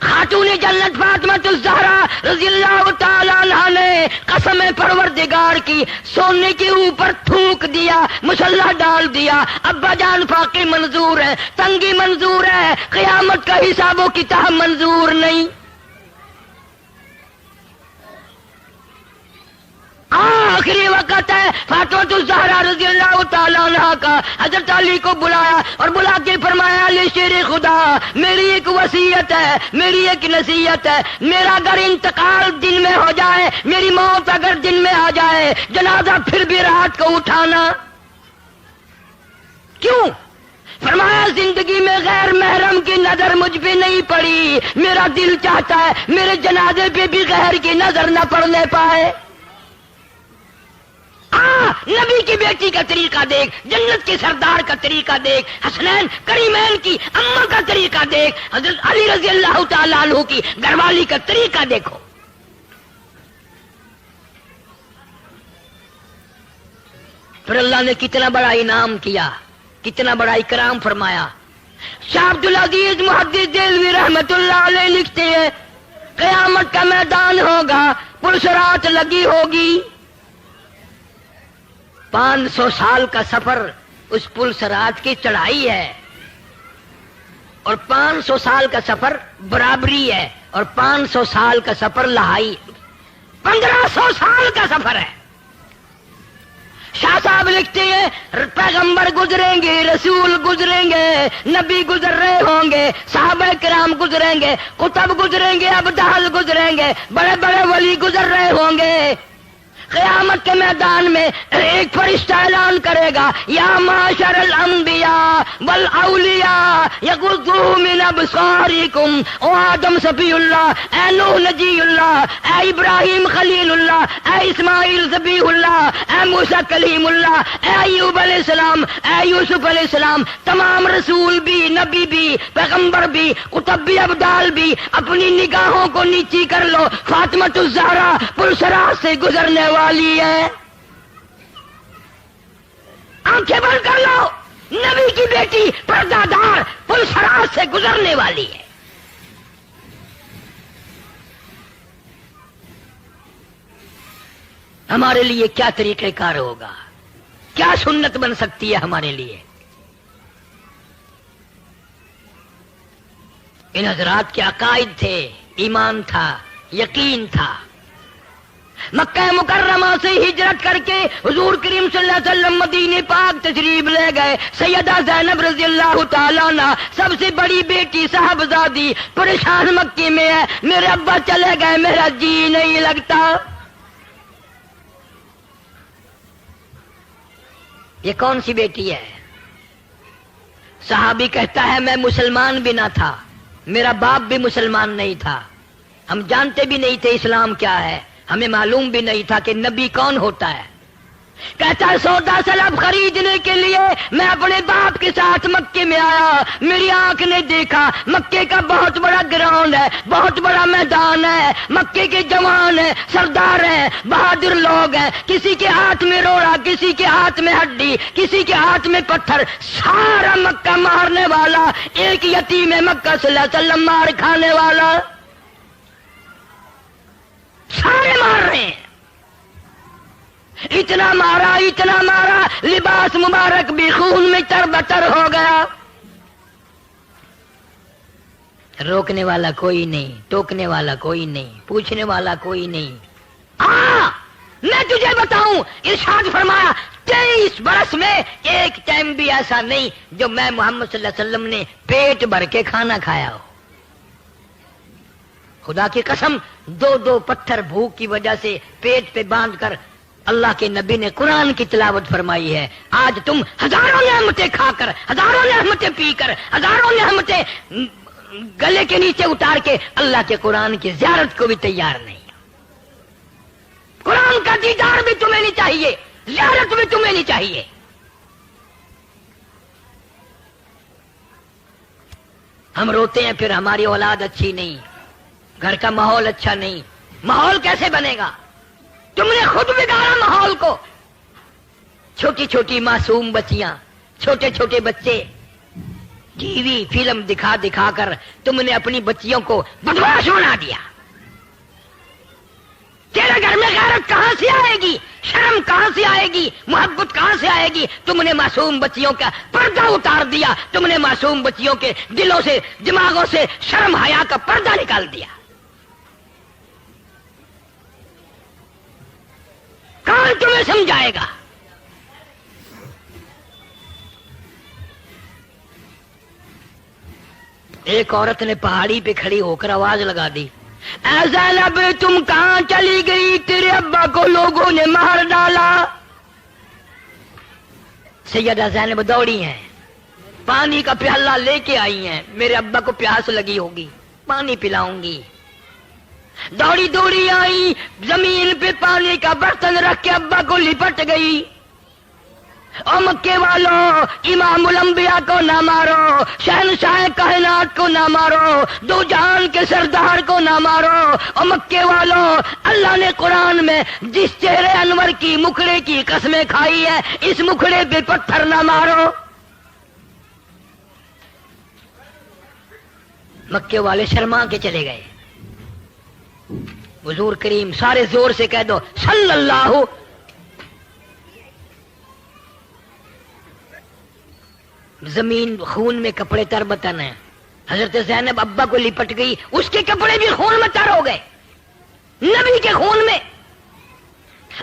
خاتون جنت فاطمہ الزہرا رضی اللہ تعالی عنہا نے قسم پروردگار کی سونے کے اوپر تھوک دیا، مسلح ڈال دیا. ابا جان فاقے منظور ہے، تنگی منظور ہے، قیامت کا حساب و کتاب منظور نہیں. آخری وقت ہے فاطمہ الزہرا رضی اللہ تعالیٰ عنہ کا. حضرت علی کو بلایا اور بلا کے فرمایا علی شیر خدا میری ایک وصیت ہے، میری ایک نصیحت ہے. میرا اگر انتقال دن میں ہو جائے، میری موت اگر دن میں آ جائے، جنازہ پھر بھی رات کو اٹھانا. کیوں؟ فرمایا زندگی میں غیر محرم کی نظر مجھ پہ نہیں پڑی، میرا دل چاہتا ہے میرے جنازے پہ بھی غیر کی نظر نہ پڑنے پائے. نبی کی بیٹی کا طریقہ دیکھ، جنت کے سردار کا طریقہ دیکھ، حسنین کریمین کی اماں کا طریقہ دیکھ، حضرت علی رضی اللہ تعالیٰ عنہ کی گھر والی کا طریقہ دیکھو. پھر اللہ نے کتنا بڑا انعام کیا، کتنا بڑا اکرام فرمایا. شاہ عبد العزیز محدث دہلوی رحمت اللہ علیہ لکھتے ہیں قیامت کا میدان ہوگا، پرسرات لگی ہوگی، 500 سال کا سفر اس پل سرات کی چڑھائی ہے، اور 500 سال کا سفر برابری ہے، اور 500 سال کا سفر لہائی، 1500 سال کا سفر ہے. شاہ صاحب لکھتے ہیں پیغمبر گزریں گے، رسول گزریں گے، نبی گزر رہے ہوں گے، صحابہ کرام گزریں گے، قطب گزریں گے، ابدال گزریں گے، بڑے بڑے ولی گزر رہے ہوں گے. قیامت کے میدان میں ایک فرشتہ اعلان کرے گا یا معاشر الانبیاء والاولیاء یغضوا من ابصارکم. او آدم صفی اللہ، اے نوح نجی اللہ، اے ابراہیم خلیل اللہ، اے اسماعیل ذبیح اللہ، اے موسیٰ کلیم اللہ، اے ایوب علیہ السلام، اے یوسف علیہ السلام، تمام رسول بھی نبی بھی، پیغمبر بھی، قطب بھی، ابدال بھی، اپنی نگاہوں کو نیچی کر لو، فاطمۃ الزہرا پلسرات سے گزرنے والی ہے. آنکھیں بند کر لو، نبی کی بیٹی پردہ دار پلسرات سے گزرنے والی ہے. ہمارے لیے کیا طریقہ کار ہوگا، کیا سنت بن سکتی ہے ہمارے لیے؟ ان حضرات کے عقائد تھے، ایمان تھا، یقین تھا. مکہ مکرمہ سے ہجرت کر کے حضور کریم صلی اللہ علیہ وسلم مدینے پاک تشریف لے گئے. سیدہ زینب رضی اللہ تعالیٰ عنہ سب سے بڑی بیٹی صاحبزادی پریشان مکے میں ہے، میرے ابا چلے گئے، میرا جی نہیں لگتا. یہ کون سی بیٹی ہے؟ صحابی کہتا ہے میں مسلمان بھی نہ تھا، میرا باپ بھی مسلمان نہیں تھا، ہم جانتے بھی نہیں تھے اسلام کیا ہے، ہمیں معلوم بھی نہیں تھا کہ نبی کون ہوتا ہے. کہتا ہے سودا سلب خریدنے کے لیے میں اپنے باپ کے ساتھ مکے میں آیا، میری آنکھ نے دیکھا مکے کا بہت بڑا گراؤنڈ ہے، بہت بڑا میدان ہے، مکے کے جوان ہیں، سردار ہیں، بہادر لوگ ہیں، کسی کے ہاتھ میں روڑا، کسی کے ہاتھ میں ہڈی، کسی کے ہاتھ میں پتھر، سارا مکہ مارنے والا، ایک یتیم مکہ صلی اللہ علیہ وسلم مار کھانے والا، سارے مار رہے ہیں. اتنا مارا لباس مبارک بھی خون میں تربتر ہو گیا. روکنے والا کوئی نہیں، ٹوکنے والا کوئی نہیں، پوچھنے والا کوئی نہیں. میں تجھے بتاؤں، ارشاد فرمایا 23 برس میں ایک ٹائم بھی ایسا نہیں جو میں محمد صلی اللہ علیہ وسلم نے پیٹ بھر کے کھانا کھایا ہو. خدا کی قسم 2 پتھر بھوک کی وجہ سے پیٹ پہ باندھ کر اللہ کے نبی نے قرآن کی تلاوت فرمائی ہے. آج تم ہزاروں نعمتیں کھا کر، ہزاروں نعمتیں پی کر، ہزاروں نعمتیں گلے کے نیچے اتار کے اللہ کے قرآن کی زیارت کو بھی تیار نہیں. قرآن کا دیدار بھی تمہیں نہیں چاہیے، زیارت بھی تمہیں نہیں چاہیے. ہم روتے ہیں پھر ہماری اولاد اچھی نہیں، گھر کا ماحول اچھا نہیں. ماحول کیسے بنے گا؟ تم نے خود بگاڑا ماحول کو. چھوٹی چھوٹی معصوم بچیاں، چھوٹے چھوٹے بچے، ٹی وی فلم دکھا دکھا کر تم نے اپنی بچیوں کو بدماش بنا دیا. تیرے گھر میں غیرت کہاں سے آئے گی؟ شرم کہاں سے آئے گی؟ محبت کہاں سے آئے گی؟ تم نے معصوم بچیوں کا پردہ اتار دیا، تم نے معصوم بچیوں کے دلوں سے، دماغوں سے شرم حیا کا پردہ نکال دیا. کون تمہیں سمجھائے گا؟ ایک عورت نے پہاڑی پہ کھڑی ہو کر آواز لگا دی، اے زینب تم کہاں چلی گئی؟ تیرے ابا کو لوگوں نے مار ڈالا. سیدہ زینب دوڑی ہیں، پانی کا پیالہ لے کے آئی ہیں، میرے ابا کو پیاس لگی ہوگی، پانی پلاؤں گی. دوڑی دوڑی آئی، زمین پہ پانی کا برتن رکھ کے ابا کو لپٹ گئی. او مکے والوں، امام الانبیاء کو نہ مارو، شہنشاہ کائنات کو نہ مارو، دو جہان کے سردار کو نہ مارو. او مکے والوں، اللہ نے قرآن میں جس چہرے انور کی مکھڑے کی قسمیں کھائی ہے، اس مکھڑے پہ پتھر نہ مارو. مکے والے شرما کے چلے گئے. حضور کریم سارے زور سے کہہ دو صلی اللہ. زمین خون میں کپڑے تربتن ہیں. حضرت زینب ابا کو لپٹ گئی، اس کے کپڑے بھی خون میں تر ہو گئے، نبی کے خون میں.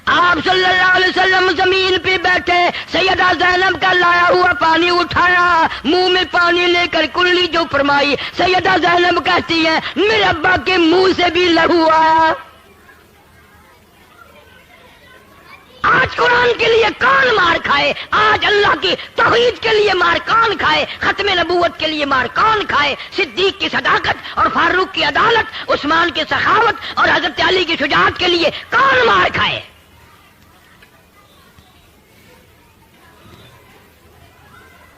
آپ صلی اللہ علیہ وسلم زمین پہ بیٹھے، سیدہ زینب کا لایا ہوا پانی اٹھایا، منہ میں پانی لے کر کلی جو فرمائی. سیدہ زینب کہتی ہے میرے ابا کے منہ سے بھی لہو آیا. آج قرآن کے لیے کون مار کھائے؟ آج اللہ کی توحید کے لیے مار کون کھائے؟ ختم نبوت کے لیے مار کون کھائے؟ صدیق کی صداقت اور فاروق کی عدالت، عثمان کی سخاوت اور حضرت علی کی شجاعت کے لیے کون مار کھائے؟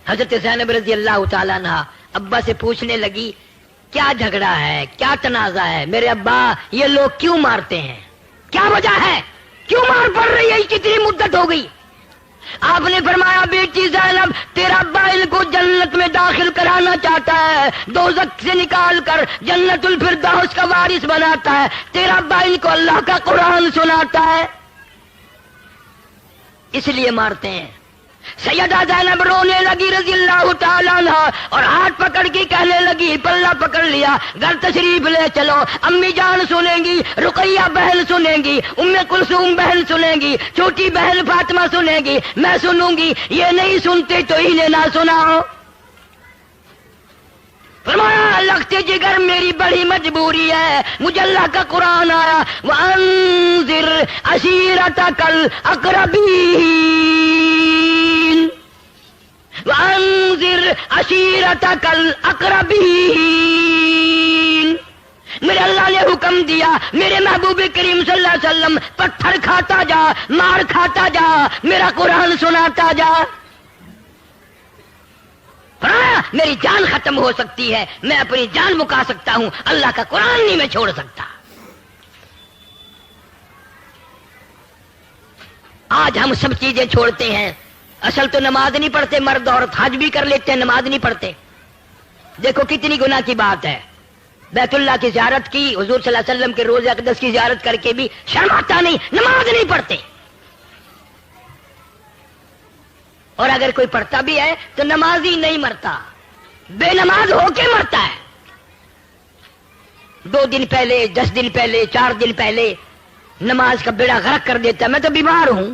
حضرت زینب رضی اللہ تعالیٰ عنہ ابا سے پوچھنے لگی کیا جھگڑا ہے، کیا تنازع ہے میرے ابا، یہ لوگ کیوں مارتے ہیں، کیا وجہ ہے، کیوں مار پڑ رہی ہے، کتنی مدت ہو گئی؟ آپ نے فرمایا بیٹی زینب تیرا ابا ان کو جنت میں داخل کرانا چاہتا ہے، دوزخ سے نکال کر جنت الفردوس کا وارث بناتا ہے، تیرا ابا ان کو اللہ کا قرآن سناتا ہے، اس لیے مارتے ہیں۔ سیدہ زینب رونے لگی رضی اللہ تعالیٰ عنہ اور ہاتھ پکڑ کے کہنے لگی، پلہ پکڑ لیا، گھر تشریف لے چلو، امی جان سنیں گی، رقیہ بہن سنیں گی، ام کلثوم بہن سنیں گی، چھوٹی بہن فاطمہ سنیں گی، میں سنوں گی، یہ نہیں سنتے تو انہیں نہ سناؤ۔ فرمایا لگتے جگر میری بڑی مجبوری ہے، مجھے اللہ کا قرآن آیا وَأَنذِرْ عَشِيرَتَكَ الْأَقْرَبِينَ وَأَنذِرْ عَشِيرَتَكَ الْأَقْرَبِينَ، میرے اللہ نے حکم دیا میرے محبوب کریم صلی اللہ علیہ وسلم پتھر کھاتا جا، مار کھاتا جا، میرا قرآن سناتا جا۔ میری جان ختم ہو سکتی ہے، میں اپنی جان مکا سکتا ہوں، اللہ کا قرآن نہیں میں چھوڑ سکتا۔ آج ہم سب چیزیں چھوڑتے ہیں، اصل تو نماز نہیں پڑھتے، مرد عورت حج بھی کر لیتے ہیں، نماز نہیں پڑھتے۔ دیکھو کتنی گناہ کی بات ہے، بیت اللہ کی زیارت کی، حضور صلی اللہ علیہ وسلم کے روضہ اقدس کی زیارت کر کے بھی شرم آتا نہیں، نماز نہیں پڑھتے۔ اور اگر کوئی پڑھتا بھی ہے تو نمازی نہیں مرتا، بے نماز ہو کے مرتا ہے۔ 2 دن پہلے، 10 دن پہلے، 4 دن پہلے نماز کا بیڑا غرق کر دیتا ہے، میں تو بیمار ہوں،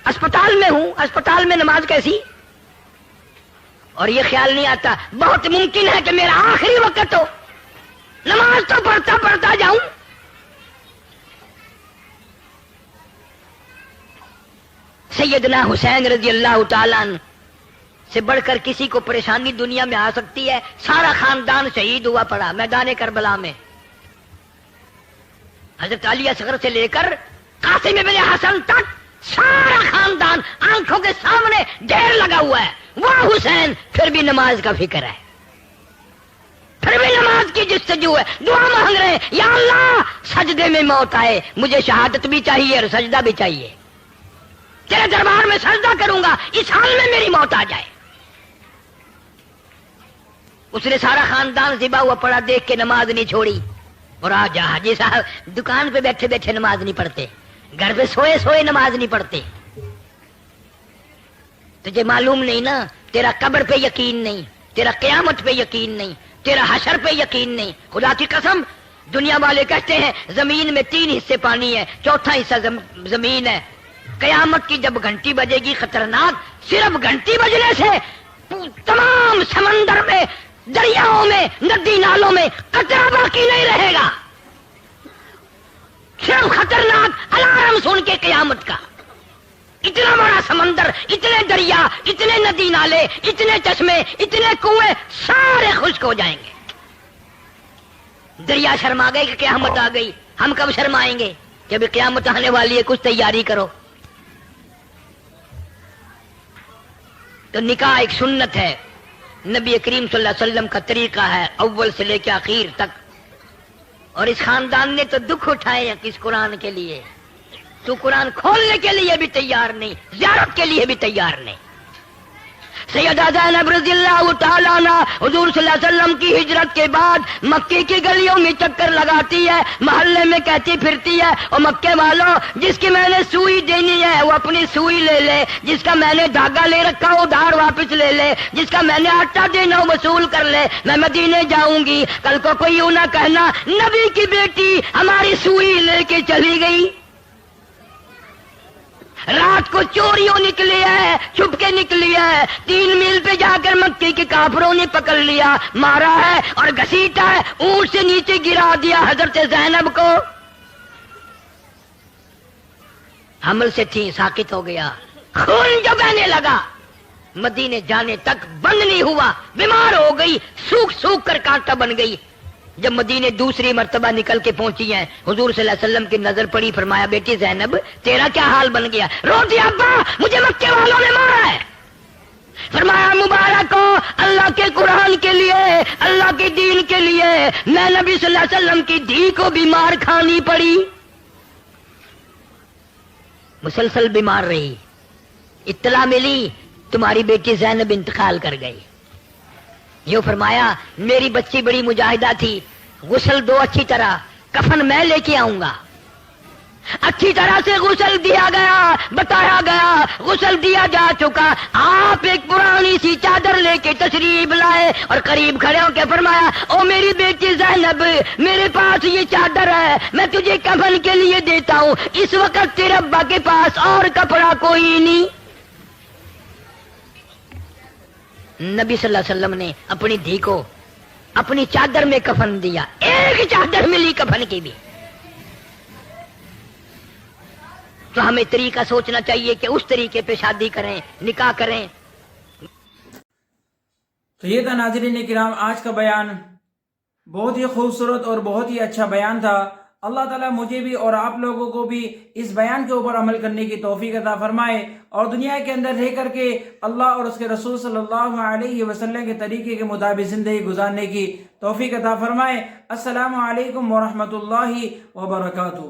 اسپتال میں ہوں، اسپتال میں نماز کیسی؟ اور یہ خیال نہیں آتا بہت ممکن ہے کہ میرا آخری وقت ہو، نماز تو پڑھتا پڑھتا جاؤں۔ سیدنا حسین رضی اللہ تعالیٰ عنہ سے بڑھ کر کسی کو پریشانی دنیا میں آ سکتی ہے؟ سارا خاندان شہید ہوا پڑا میدان کربلا میں، حضرت علی اصغر سے لے کر قاسم ابن حسن تک سارا خاندان آنکھوں کے سامنے ڈھیر لگا ہوا ہے، وہ حسین پھر بھی نماز کا فکر ہے، پھر بھی نماز کی جستجو ہے، دعا مانگ رہے ہیں یا اللہ سجدے میں موت آئے، مجھے شہادت بھی چاہیے اور سجدہ بھی چاہیے، تیرے دربار میں سجدہ کروں گا، اس حال میں میری موت آ جائے۔ اس نے سارا خاندان ذبح ہوا پڑا دیکھ کے نماز نہیں چھوڑی، اور آج حاجی صاحب دکان پہ بیٹھے بیٹھے نماز نہیں پڑھتے، گھر پہ سوئے سوئے نماز نہیں پڑھتے۔ تجھے معلوم نہیں نا، تیرا قبر پہ یقین نہیں، تیرا قیامت پہ یقین نہیں، تیرا حشر پہ یقین نہیں۔ خدا کی قسم دنیا والے کہتے ہیں زمین میں 3 حصے پانی ہے، 4تھا حصہ زمین ہے۔ قیامت کی جب گھنٹی بجے گی خطرناک، صرف گھنٹی بجنے سے تمام سمندر میں، دریاؤں میں، ندی نالوں میں قطرہ باقی نہیں رہے گا، صرف خطرناک الارم سن کے قیامت کا۔ اتنا بڑا سمندر، اتنے دریا، اتنے ندی نالے، اتنے چشمے، اتنے کنویں سارے خشک ہو جائیں گے۔ دریا شرما گئے کہ قیامت آ گئی، ہم کب شرمائیں گے کہ ابھی قیامت آنے والی ہے، کچھ تیاری کرو۔ تو نکاح ایک سنت ہے، نبی کریم صلی اللہ علیہ وسلم کا طریقہ ہے اول سے لے کے آخر تک، اور اس خاندان نے تو دکھ اٹھائے ہیں اس قرآن کے لیے، تو قرآن کھولنے کے لیے بھی تیار نہیں، زیارت کے لیے بھی تیار نہیں۔ سیدہ زینب رضی اللہ تعالیٰ عنہ حضور صلی اللہ علیہ وسلم کی ہجرت کے بعد مکے کی گلیوں میں چکر لگاتی ہے، محلے میں کہتی پھرتی ہے اور مکے والوں جس کی میں نے سوئی دینی ہے وہ اپنی سوئی لے لے، جس کا میں نے دھاگا لے رکھا وہ ادھار واپس لے لے، جس کا میں نے آٹا دینا وہ وصول کر لے، میں مدینے جاؤں گی، کل کو کوئی یوں نہ کہنا نبی کی بیٹی ہماری سوئی لے کے چلی گئی۔ رات کو چوریوں نکلی ہے، چھپ کے نکلی ہے، 3 میل پہ جا کر مکے کے کافروں نے پکڑ لیا، مارا ہے اور گھسیٹا ہے، اونٹ سے نیچے گرا دیا حضرت زینب کو۔ حمل سے تھی، ساکت ہو گیا، خون جو بہنے لگا مدینے جانے تک بند نہیں ہوا، بیمار ہو گئی، سوکھ سوکھ کر کانٹا بن گئی۔ جب مدینے دوسری مرتبہ نکل کے پہنچی ہیں، حضور صلی اللہ علیہ وسلم کی نظر پڑی، فرمایا بیٹی زینب تیرا کیا حال بن گیا؟ روتی ابا مجھے مکے والوں نے مارا ہے۔ فرمایا مبارک ہو اللہ کے قرآن کے لیے، اللہ کے دین کے لیے میں نبی صلی اللہ علیہ وسلم کی دھی کو بیمار کھانی پڑی، مسلسل بیمار رہی، اطلاع ملی تمہاری بیٹی زینب انتقال کر گئی۔ یوں فرمایا میری بچی بڑی مجاہدہ تھی، غسل دو اچھی طرح، کفن میں لے کے آؤں گا۔ اچھی طرح سے غسل دیا گیا، بتایا گیا، غسل دیا جا چکا۔ آپ ایک پرانی سی چادر لے کے تشریف لائے اور قریب کھڑے ہو کے فرمایا او میری بیٹی زینب، میرے پاس یہ چادر ہے، میں تجھے کفن کے لیے دیتا ہوں، اس وقت تیرے ابا کے پاس اور کپڑا کوئی نہیں۔ نبی صلی اللہ علیہ وسلم نے اپنی دھی کو اپنی چادر میں کفن دیا، ایک چادر ملی کفن کی بھی۔ تو ہمیں طریقہ سوچنا چاہیے کہ اس طریقے پہ شادی کریں، نکاح کریں۔ تو یہ تھا ناظرین کرام آج کا بیان، بہت ہی خوبصورت اور بہت ہی اچھا بیان تھا۔ اللہ تعالیٰ مجھے بھی اور آپ لوگوں کو بھی اس بیان کے اوپر عمل کرنے کی توفیق عطا فرمائے، اور دنیا کے اندر رہ کر کے اللہ اور اس کے رسول صلی اللہ علیہ وسلم کے طریقے کے مطابق زندگی گزارنے کی توفیق عطا فرمائے۔ السلام علیکم ورحمۃ اللہ وبرکاتہ۔